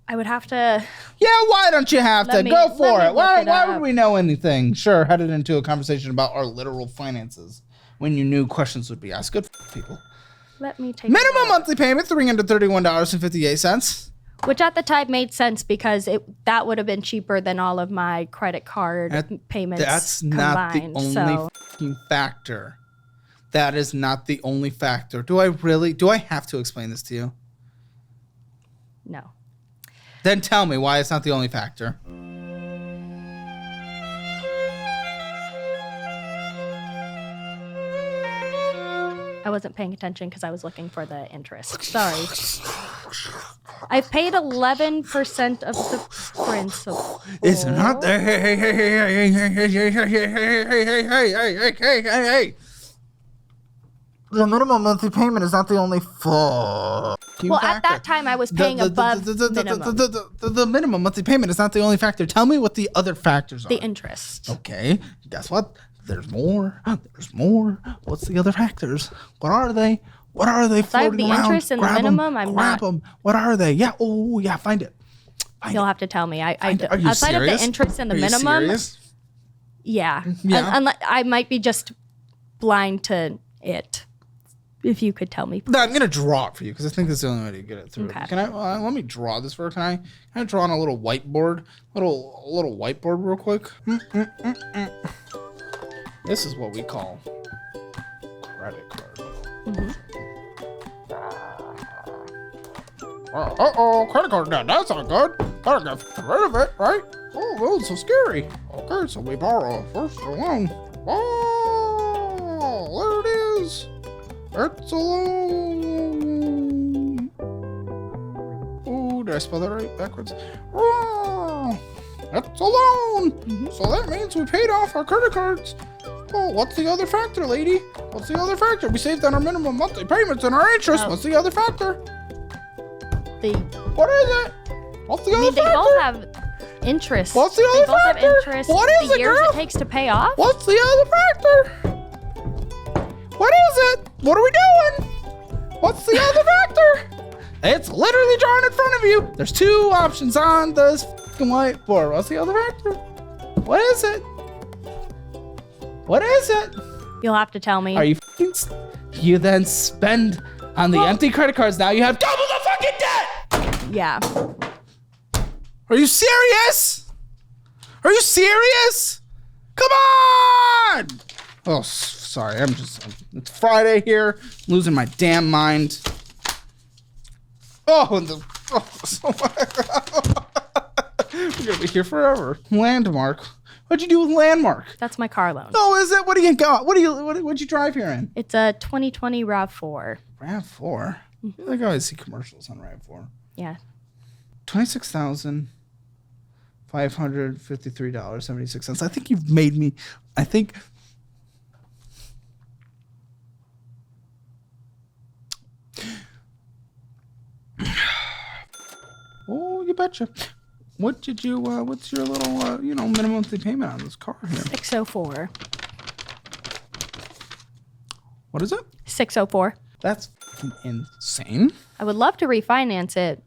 I would have to... Yeah, why don't you have to? Go for it. Why up. would we know anything? Sure, headed into a conversation about our literal finances when you knew questions would be asked. Good for people. Let me take Minimum monthly payment, $331.58. Which at the time made sense because that would have been cheaper than all of my credit card payments That's combined. Not the only factor. That is not the only factor. Do I have to explain this to you? No. Then tell me why it's not the only factor. I wasn't paying attention because I was looking for the interest. Sorry. I paid 11% of the principal. It's not the hey. The minimum monthly payment is not the only Well, at that time I was paying above minimum. The minimum monthly payment is not the only factor. Tell me what the other factors are. The interest. Okay. Guess what? There's more. There's more. What's the other factors? What are they? What are they floating around? The interest and the minimum, I'm not. Grab them. What are they? Yeah. Oh, yeah. Find it. You'll have to tell me. Are you outside serious? of the interest and the minimum. Serious? Yeah. Yeah. I might be just blind to it. If you could tell me. No, I'm gonna draw it for you because I think that's the only way to get it through. Okay. Can I? Let me draw this for. Can I draw on a little whiteboard? A little whiteboard, real quick. This is what we call credit card. Mm-hmm. Credit card. No, that's not good. Gotta get rid of it, right? Oh, it's so scary. Okay, so we borrow first a loan. Oh, there it is. It's a loan. Oh, did I spell that right backwards? Oh, it's a loan. Mm-hmm. So that means we paid off our credit cards. Oh, what's the other factor, lady? What's the other factor? We saved on our minimum monthly payments and our interest. What's the other factor? What is it? What's the other factor? They both have interest. What's the other factor? They both have interest. What is the it, years girl? it takes to pay off. What's the other factor? What is it? What are we doing? What's the other factor? It's literally drawn in front of you. There's 2 options on this fucking whiteboard. What's the other factor? What is it? What is it? You'll have to tell me. Are you fucking... You then spend on the empty credit cards. Now you have double the fucking debt. Yeah. Are you serious? Are you serious? Come on! Oh, sorry. It's Friday here. Losing my damn mind. Oh, we're gonna be here forever. Landmark. What'd you do with Landmark? That's my car loan. Oh, is it? What do you got? What'd you drive here in? It's a 2020 RAV4. RAV4? I think I always see commercials on RAV4. Yeah. $26,553.76. I think you've made me, oh, you betcha. What's your little, minimum monthly payment on this car here? 604. What is it? 604. That's fucking insane. I would love to refinance it,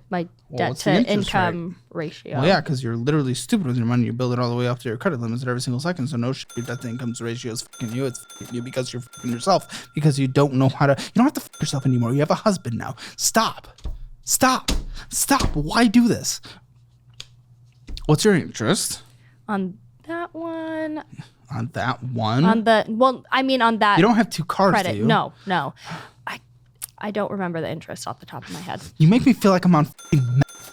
my debt what's the to interest income ratio. Well, yeah, because you're literally stupid with your money. You build it all the way up to your credit limits at every single second. So no shit, your debt to income ratio is fucking you. It's fucking you because you're fucking yourself. Because you don't know how to. You don't have to fuck yourself anymore. You have a husband now. Stop. Why do this? What's your interest? On that one. On that one? On that. You don't have 2 cars, credit. do you? No. I don't remember the interest off the top of my head. You make me feel like I'm on fucking meth.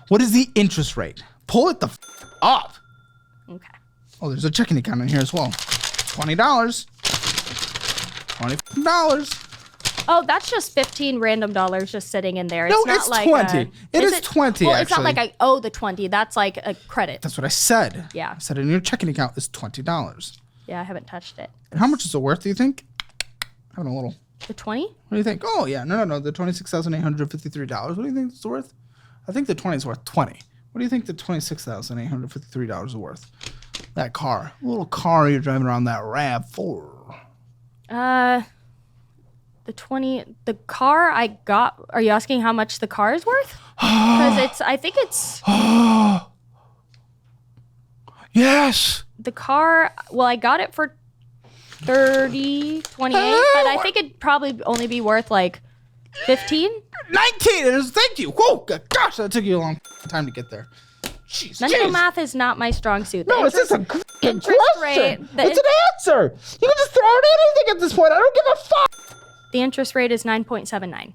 What is the interest rate? Pull it the up. Okay. Oh, there's a checking account in here as well. $20. $20. Oh, that's just 15 random dollars just sitting in there. No, It's not it's like 20. It is 20, Well, it's not actually. like I owe the 20. That's like a credit. That's what I said. Yeah. I said in your checking account is $20. Yeah, I haven't touched it. And how much is it worth, do you think? Having a little. The 20? What do you think? Oh, yeah. No. The $26,853. What do you think it's worth? I think the 20 is worth 20. What do you think the $26,853 is worth? That car. A little car you're driving around, that RAV4. The car I got, are you asking how much the car is worth? Because I think it's... Yes. The car, well, I got it for 28, but I think it'd probably only be worth like 15. 19. Thank you. Whoa, gosh, that took you a long time to get there. Jeez, Mental math is not my strong suit. No, it's just a interest rate. It's an answer. You can just throw out anything at this point. I don't give a fuck. The interest rate is 9.79.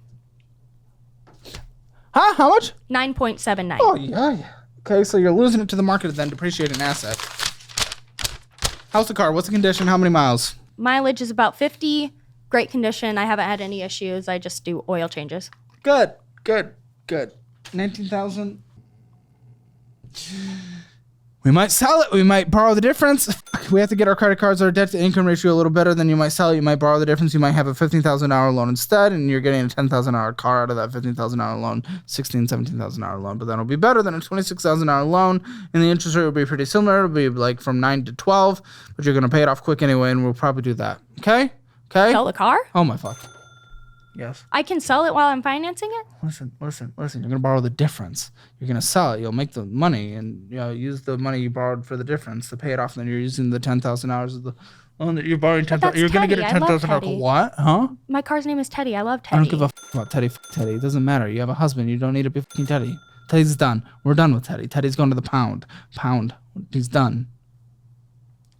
Huh? How much? 9.79. Oh, yeah. Okay, so you're losing it to the market then depreciate an asset. How's the car? What's the condition? How many miles? Mileage is about 50. Great condition. I haven't had any issues. I just do oil changes. Good. 19,000. We might sell it. We might borrow the difference. We have to get our credit cards, our debt to income ratio a little better. Then you might sell it. You might borrow the difference. You might have a $15,000 loan instead, and you're getting a $10,000 car out of that $15,000 loan, $17,000 loan. But that'll be better than a $26,000 loan, and the interest rate will be pretty similar. It'll be like from 9 to 12, but you're gonna pay it off quick anyway, and we'll probably do that. Okay? Sell the car? Oh my fuck. Yes. I can sell it while I'm financing it? Listen. You're gonna borrow the difference. You're gonna sell it. You'll make the money, and use the money you borrowed for the difference to pay it off. And then you're using the $10,000 of the loan that you're borrowing. You're gonna get a $10,000. What? Huh? My car's name is Teddy. I love Teddy. I don't give a about Teddy. Teddy. It doesn't matter. You have a husband. You don't need to be fucking Teddy. Teddy's done. We're done with Teddy. Teddy's going to the pound. He's done.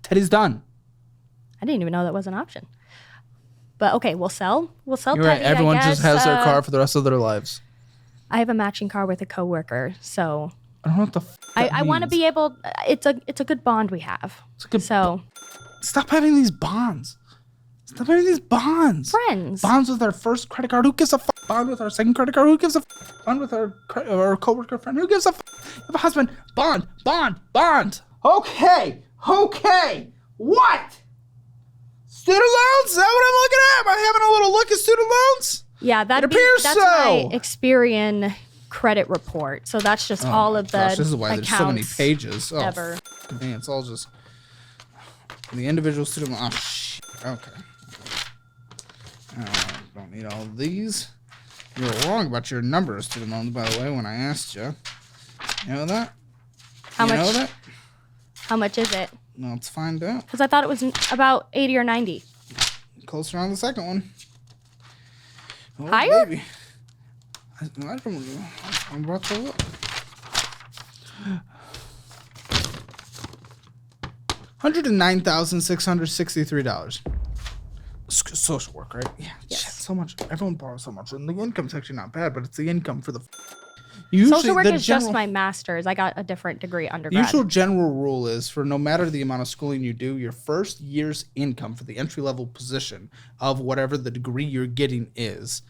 Teddy's done. I didn't even know that was an option. But okay, we'll sell. You're Teddy, right. Everyone I guess. just has their car for the rest of their lives. I have a matching car with a coworker, so I don't know what the I want to be able. It's a good bond we have. It's a good so stop having these bonds. Stop having these bonds. Friends. Bonds with our first credit card. Who gives a fuck? Bond with our second credit card. Who gives a fuck? Bond with our coworker friend. Who gives a fuck? You have a husband. Bond. Okay. What? Student loans? Is that what I'm looking at? Am I having a little look at student loans? Yeah, that's my Experian credit report. So that's just all of the this is why there's so many pages. Oh, ever. Man, it's all just the individual student loan. Oh, shit. Okay. don't need all of these. You were wrong about your number of student loans, by the way, when I asked you. You know that? How much? Know that? How much is it? No, let's find out. Because I thought it was about 80 or 90. Closer on the second one. Oh, Higher? Baby. I don't know. I'm about to look. $109,663. Social work, right? Yeah. Yes. Shit, so much. Everyone borrows so much. And the income's actually not bad, but it's the income for the... Social work is just my master's. I got a different degree undergrad. The usual general rule is for no matter the amount of schooling you do, your first year's income for the entry-level position of whatever the degree you're getting is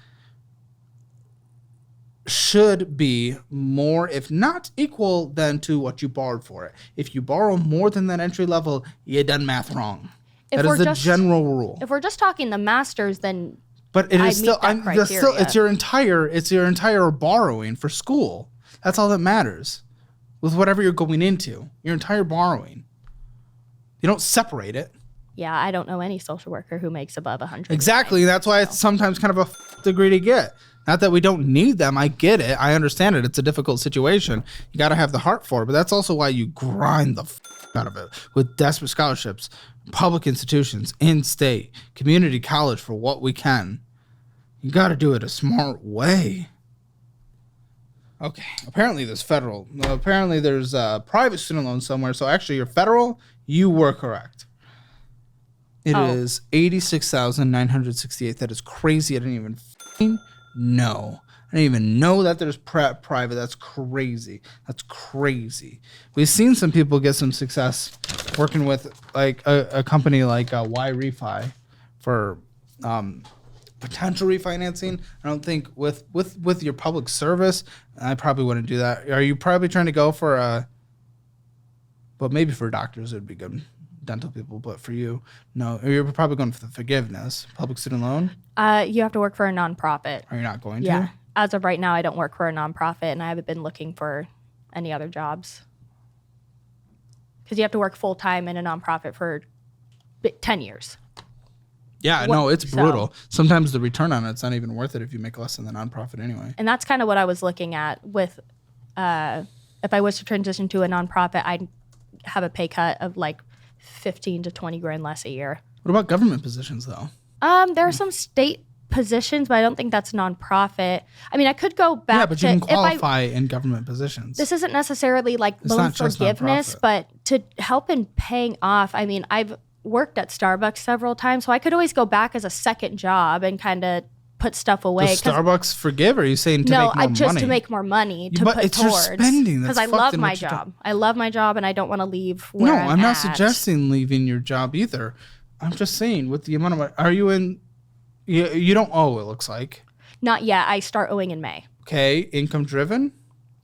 should be more, if not equal, than to what you borrowed for it. If you borrow more than that entry level, you done math wrong. That is the general rule. If we're just talking the master's, then... But it is still, it's your entire borrowing for school. That's all that matters with whatever you're going into. Your entire borrowing. You don't separate it. Yeah, I don't know any social worker who makes above 100. Exactly. That's why it's sometimes kind of a degree to get. Not that we don't need them. I get it. I understand it. It's a difficult situation. You got to have the heart for it. But that's also why you grind the out of it with desperate scholarships, public institutions, in-state, community college for what we can. You got to do it a smart way. Okay. Apparently there's private student loans somewhere. So actually you're federal. You were correct. It is $86,968. That is crazy. I didn't even know. I didn't even know that there's private. That's crazy. That's crazy. We've seen some people get some success working with like a company like Y Refi for potential refinancing. I don't think with your public service, I probably wouldn't do that. Are you probably trying to go for but maybe for doctors it would be good. Dental people, but for you, no. You're probably going for the forgiveness. Public student loan? You have to work for a nonprofit. Are you not going to? Yeah. As of right now, I don't work for a nonprofit, and I haven't been looking for any other jobs. Because you have to work full-time in a nonprofit for 10 years. Yeah, no, it's brutal. Sometimes the return on it's not even worth it if you make less than the nonprofit anyway. And that's kind of what I was looking at with, if I was to transition to a nonprofit, I'd have a pay cut of like 15 to 20 grand less a year. What about government positions though? There are some state positions, but I don't think that's nonprofit. I mean, I could go back. Yeah, but you can qualify in government positions. This isn't necessarily like loan forgiveness, but to help in paying off. I mean, I've worked at Starbucks several times, so I could always go back as a second job and kind of put stuff away. Does Starbucks forgive, or are you saying to make more money? No, just to make more money to put it's towards. Your spending. Because I love my job. I love my job, and I don't want to leave where I'm not suggesting leaving your job either. I'm just saying with the amount of money. Are you in? You don't owe, it looks like. Not yet. I start owing in May. Okay, income driven?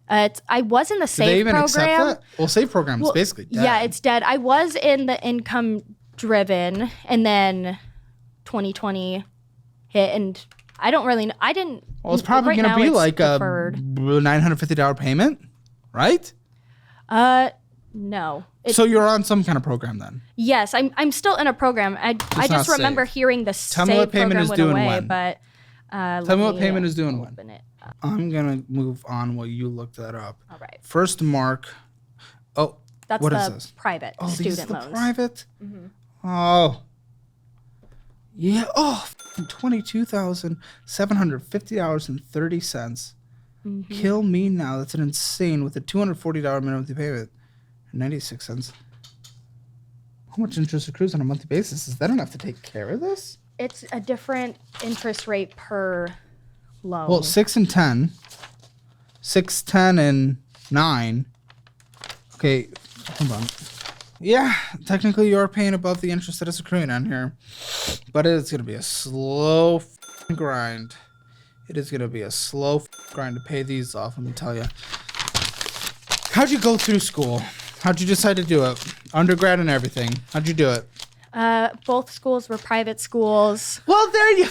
I was in the SAVE program. Accept that? Well, SAVE program is basically dead. Yeah, it's dead. I was in the income driven, and then 2020 hit, and I don't really know. I didn't. Well, it's probably going to be like deferred. A $950 payment, right? No. So you're on some kind of program then? Yes, I'm still in a program. I just remember hearing the SAVE program went away, but tell me what payment is doing when. I'm gonna move on while you look that up. All right. First mark. Oh, that's what the is this? Private student loans. Private. Mm-hmm. Oh. Yeah. Oh, $22,750.30. Mm-hmm. Kill me now. That's an insane with a $240 minimum monthly payment. 96 cents. How much interest accrues on a monthly basis? Is that enough to take care of this? It's a different interest rate per loan. Well, 6 and 10. 6, 10, and 9. Okay, hold on. Yeah, technically you're paying above the interest that is accruing on here. But it's going to be a slow grind. It is going to be a slow grind to pay these off, let me tell you. How'd you go through school? How'd you decide to do it? Undergrad and everything. How'd you do it? Both schools were private schools. Well, there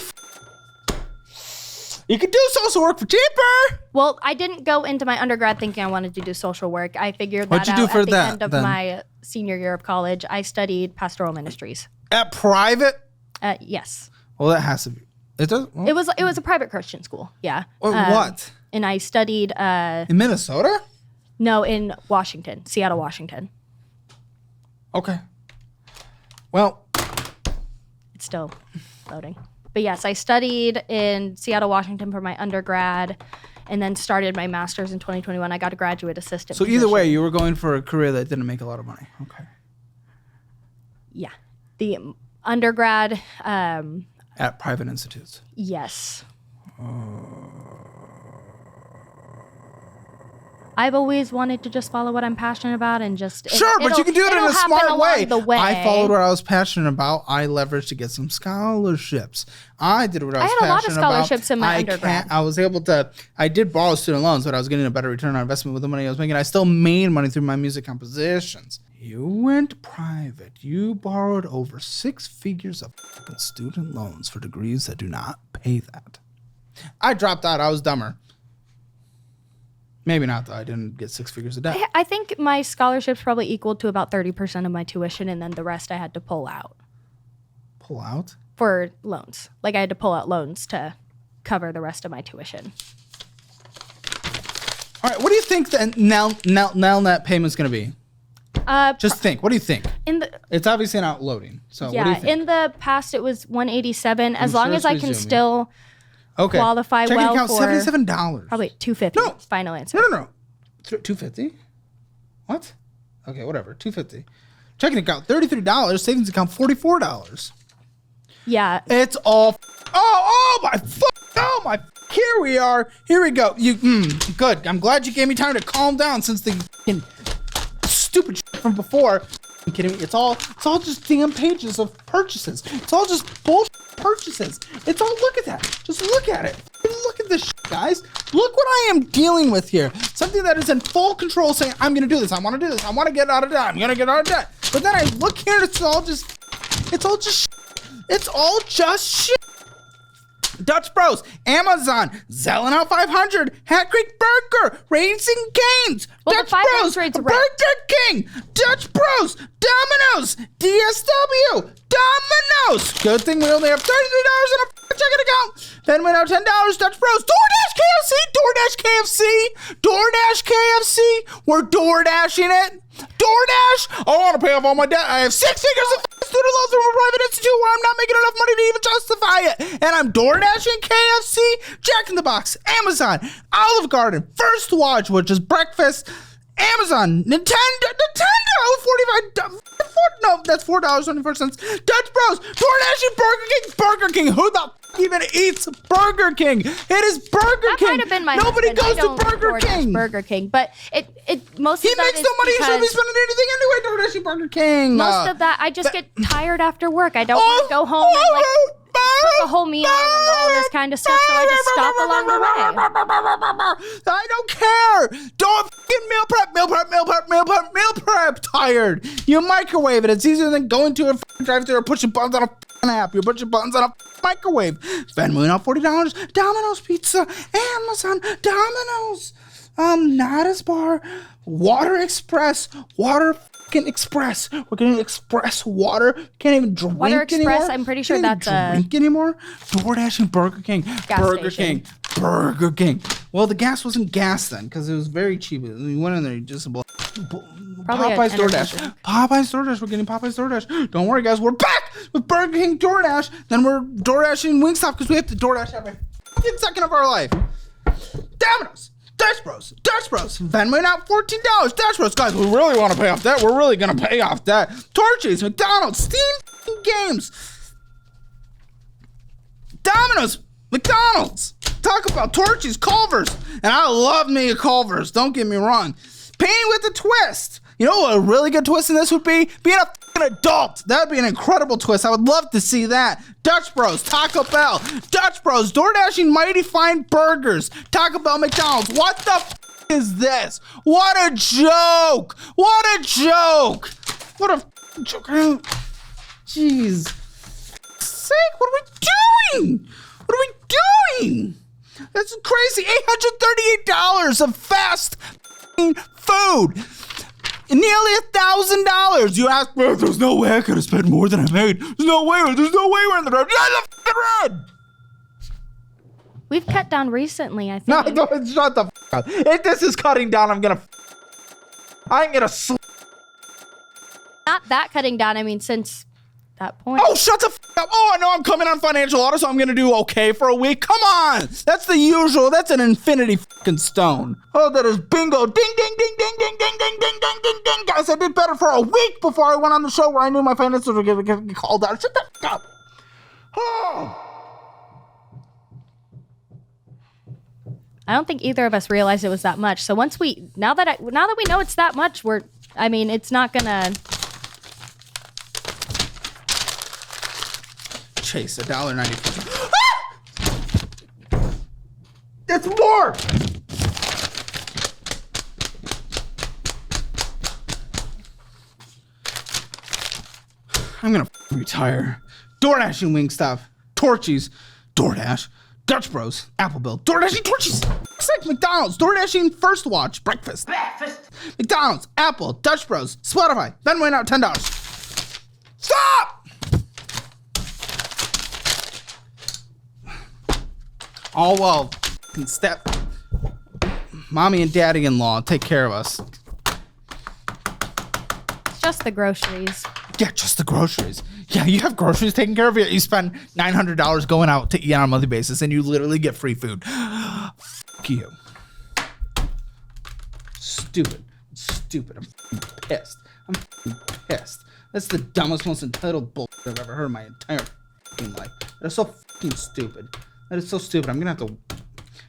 you could do social work for cheaper. Well, I didn't go into my undergrad thinking I wanted to do social work. I figured that out at the end of my senior year of college. I studied pastoral ministries. At private? Yes. Well, that has to be. It does. Well, It was a private Christian school. Yeah. What? And I studied In Minnesota? no, in Washington, Seattle, Washington. Okay. Well, It's still loading. But yes, I studied in Seattle, Washington for my undergrad and then started my master's in 2021. I got a graduate assistant so either position. way, you were going for a career that didn't make a lot of money. Okay. Yeah. The undergrad, At private institutes. yes. I've always wanted to just follow what I'm passionate about and just Sure, but you can do it in it'll a happen smart along way. the way. I followed what I was passionate about. I leveraged to get some scholarships. I did what I was had a lot of passionate about. scholarships in my undergrad. I was able to. I did borrow student loans, but I was getting a better return on investment with the money I was making. I still made money through my music compositions. You went private. You borrowed over 6 figures of fucking student loans for degrees that do not pay that. I dropped out. I was dumber. Maybe not, though. I didn't get 6 figures of debt. I think my scholarships probably equaled to about 30% of my tuition, and then the rest I had to pull out Pull out? for loans. Like I had to pull out loans to cover the rest of my tuition. All right. What do you think that now net payment's going to be? Just think. What do you think? It's obviously not loading. So what do you think? In the past it was 187. As I'm long sure as I it's can resuming. still Okay. qualify Checking well account, for $77. probably 250. No. Final answer. No. 250? What? Okay, whatever. 250. Checking account $33. Savings account $44. Yeah. It's all. Oh my. Oh my. Here we are. Here we go. Good. I'm glad you gave me time to calm down since the fucking stupid shit from before. I'm kidding me. It's all just damn pages of purchases. It's all just bullshit purchases. It's all. Look at that. Just look at it. Look at this shit, guys. Look what I am dealing with here. Something that is in full control, saying I'm gonna do this. I want to do this. I want to get out of debt. I'm gonna get out of debt. But then I look here and it's all just shit. Dutch Bros, Amazon, Zelling Out 500, Hat Creek Burger, Raising Cane's, Well, Dutch the 500 Bros, rate's Burger right. King, Dutch Bros, Domino's, DSW, Domino's. Good thing we only have $33 in a checking account. Then went out $10, Dutch Bros, DoorDash KFC, we're DoorDashing it. DoorDash, I want to pay off all my debt. I have 6 figures of student loans from a private institute where I'm not making enough money to even justify it. And I'm DoorDashing KFC, Jack in the Box, Amazon, Olive Garden, First Watch, which is breakfast, Amazon, Nintendo, 45, no, that's $4.24. Dutch Bros, DoorDashing Burger King. Who the f- even eats Burger King? It is Burger That King. might have been my Nobody husband. I goes to don't Burger DoorDash King. Burger King, but it most He of that makes is no money. He shouldn't be because spending anything anyway. DoorDashing Burger King. most of that I just get tired after work. I don't want to go home and like cook a whole meal and all this kind of stuff, so I just stop along the way. I don't care. Don't fucking meal prep. Tired. You microwave it. It's easier than going to a drive-thru or pushing buttons on a fucking app. You're pushing buttons on a microwave. Venmo out $40. Domino's Pizza. Amazon. Domino's. Nada's Bar. Water Express. Water fucking Express. We're getting Express water. Can't even drink Water Express, anymore. I'm pretty sure Can't even that's a drink anymore. DoorDash and Burger King. Burger King. Well, the gas wasn't gas then because it was very cheap. We went in there just Probably Popeye's an energy DoorDash. drink. Popeyes DoorDash. We're getting Popeyes DoorDash. Don't worry, guys. We're back with Burger King DoorDash. Then we're DoorDashing Wingstop because we have to DoorDash every fucking second of our life. Domino's. Dutch Bros. Venmo out $14. Dutch Bros. Guys, we really want to pay off that. We're really going to pay off that. Torchies, McDonald's, Steam Games. Domino's, McDonald's. Talk about Torchies, Culver's. And I love me a Culver's. Don't get me wrong. Painting with a twist. You know what a really good twist in this would be? Being a fucking adult. That would be an incredible twist. I would love to see that. Dutch Bros, Taco Bell, Dutch Bros, DoorDashing Mighty Fine Burgers, Taco Bell, McDonald's. What the is this? What a joke! What a joke! What a joke! Jeez. Sake, what are we doing? What are we doing? That's crazy. $838 of fast food. Nearly $1,000. You ask, well, there's no way I could have spent more than I made. There's no way we're in the red. You're in the red. We've cut down recently, I think. No, don't, shut the up. If this is cutting down, I'm gonna Not that cutting down. I mean, since that point. Oh, shut the up. Oh, I know I'm coming on financial audit, so I'm gonna do okay for a week. Come on. That's the usual. That's an infinity fucking stone. Oh, that is bingo. Ding, ding, ding, ding, ding, ding, ding, ding, ding, ding, ding. Guys, I did better for a week before I went on the show where I knew my finances were gonna get called out. Shut the up. Oh. I don't think either of us realized it was that much. So now that we know it's that much, it's not gonna. Chase, $1.94. That's more. I'm gonna retire. DoorDash and Wingstop, Torchies, DoorDash, Dutch Bros, Apple Bill, DoorDash and Torchies. It's like McDonald's, DoorDash and First Watch, breakfast. McDonald's, Apple, Dutch Bros, Spotify, then went out $10. Stop! Oh, well, mommy and daddy-in-law take care of us. It's just the groceries. Yeah, just the groceries. Yeah, you have groceries taken care of. You spend $900 going out to eat on a monthly basis, and you literally get free food. Fuck you. Stupid. I'm pissed. That's the dumbest, most entitled bullshit I've ever heard in my entire fucking life. That's so fucking stupid. That is so stupid. I'm gonna have to,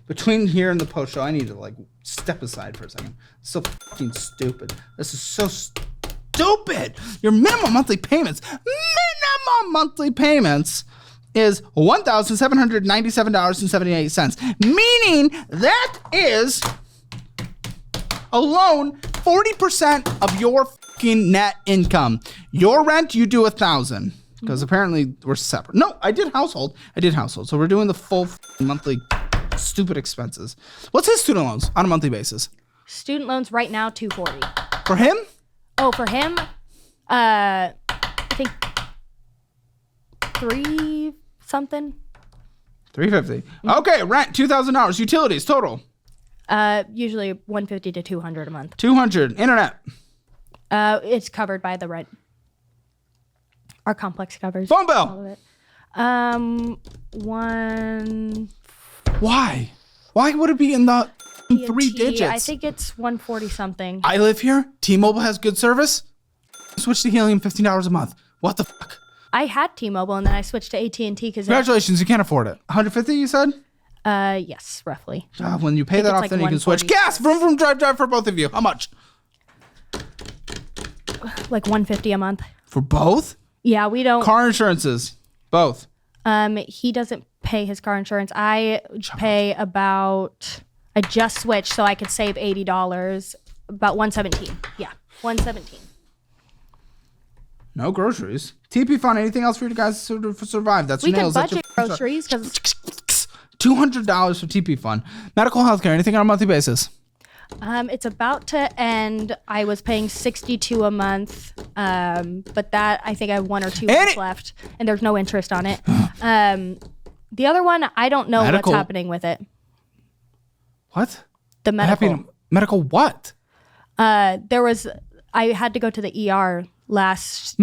between here and the post show, I need to like step aside for a second. It's so fucking stupid. This is so stupid. Your minimum monthly payments is $1,797.78, meaning that is alone 40% of your fucking net income. Your rent, you do $1,000. Because apparently we're separate. No, I did household. So we're doing the full monthly stupid expenses. What's his student loans on a monthly basis? Student loans right now, $240. For him? Oh, for him, I think $3 something. $350. Okay, rent $2,000. Utilities total. Usually $150 to $200 a month. $200. Internet. It's covered by the rent. Our complex covers phone bill. All of it. Why? Why would it be in the 3 digits? I think it's 140 something. I live here. T-Mobile has good service. Switch to Helium, $15 a month. What the fuck? I had T-Mobile and then I switched to AT&T because. Congratulations, you can't afford it. 150, you said? Yes, roughly. When you pay that off, then you can switch. Gas, vroom, drive for both of you. How much? Like $150 a month. For both? Yeah, we don't. Car insurances, both. He doesn't pay his car insurance. I pay about. I just switched so I could save $80. About $117. Yeah, $117. No groceries. TP fund. Anything else for you guys to survive? That's we nails. Can budget groceries because $200 for TP fund. Medical healthcare. Anything on a monthly basis? It's about to end. I was paying $62 a month, but that I think I have 1 or 2 months left, and there's no interest on it. The other one, I don't know what's happening with it. What? The medical. Medical what? I had to go to the ER last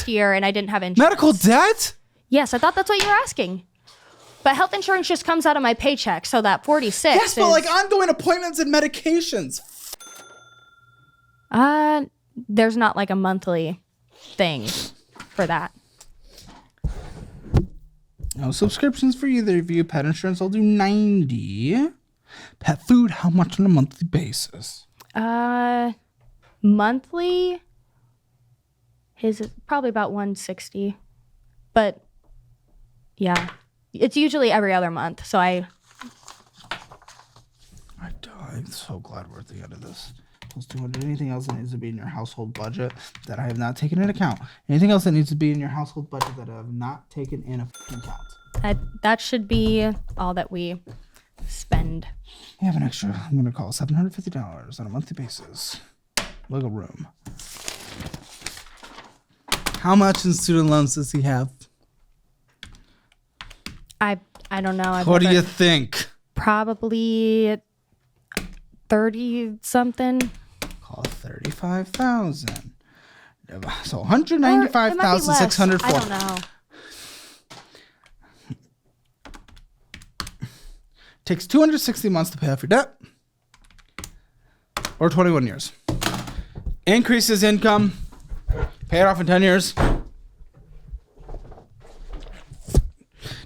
year, and I didn't have insurance. Medical debt? Yes, I thought that's what you were asking. But health insurance just comes out of my paycheck, so that 46. Yes, but like ongoing appointments and medications. There's not like a monthly thing for that. No subscriptions for either of you. Pet insurance, I'll do $90. Pet food, how much on a monthly basis? Monthly, his is probably about $160. But yeah. It's usually every other month, so I'm so glad we're at the end of this. Plus 200. Anything else that needs to be in your household budget that I have not taken into account? Anything else that needs to be in your household budget that I have not taken in account? That should be all that we spend. We have an extra, I'm going to call $750 on a monthly basis. Wiggle room. How much in student loans does he have? I I don't know. What do you think? Probably 30 something. Call 35,000. So 195,604. I don't know. Takes 260 months to pay off your debt, or 21 years. Increases income, pay it off in 10 years.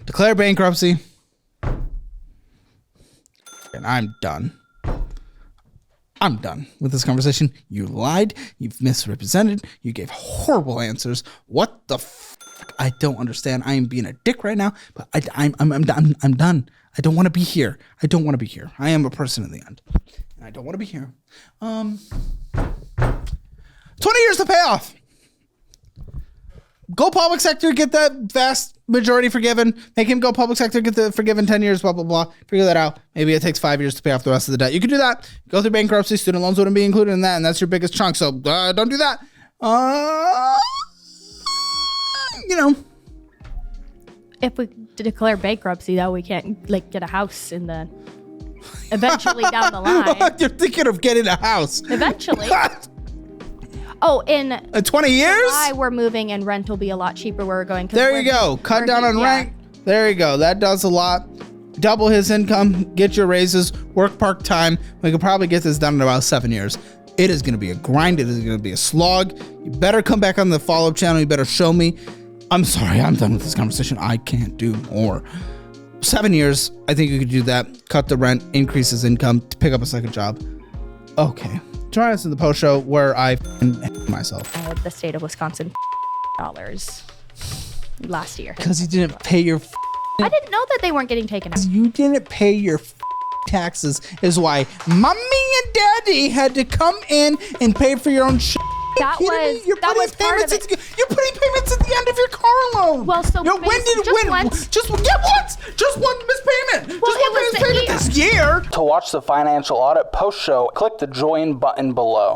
Declare bankruptcy. And I'm done. I'm done with this conversation. You lied. You've misrepresented. You gave horrible answers. What the fuck? I don't understand. I am being a dick right now, but I'm done. I don't want to be here. I don't want to be here. I am a person in the end. And I don't want to be here. 20 years to pay off. Go public sector, get that vast majority forgiven. Make him go public sector, get the forgiven 10 years, blah, blah, blah. Figure that out. Maybe it takes 5 years to pay off the rest of the debt. You could do that. Go through bankruptcy. Student loans wouldn't be included in that, and that's your biggest chunk. So don't do that. If we declare bankruptcy, though, we can't get a house in the eventually down the line. You're thinking of getting a house. Eventually. Oh, in 20 years? July, we're moving and rent will be a lot cheaper where we're going. There you go. Cut down on rent. There you go. That does a lot. Double his income. Get your raises. Work part-time. We could probably get this done in about 7 years. It is going to be a grind. It is going to be a slog. You better come back on the follow-up channel. You better show me. I'm sorry. I'm done with this conversation. I can't do more. 7 years. I think you could do that. Cut the rent. Increase his income. To pick up a second job. Okay. Join us in the post show where I myself. The state of Wisconsin dollars last year. Because you didn't pay your I didn't know that they weren't getting taken out. You didn't pay your taxes is why mommy and daddy had to come in and pay for your own shit. That was part of it. You're putting payments at the end of your car loan. Well, so Just one missed payment. Well, Just one missed payment this year. To watch the financial audit post show, click the join button below.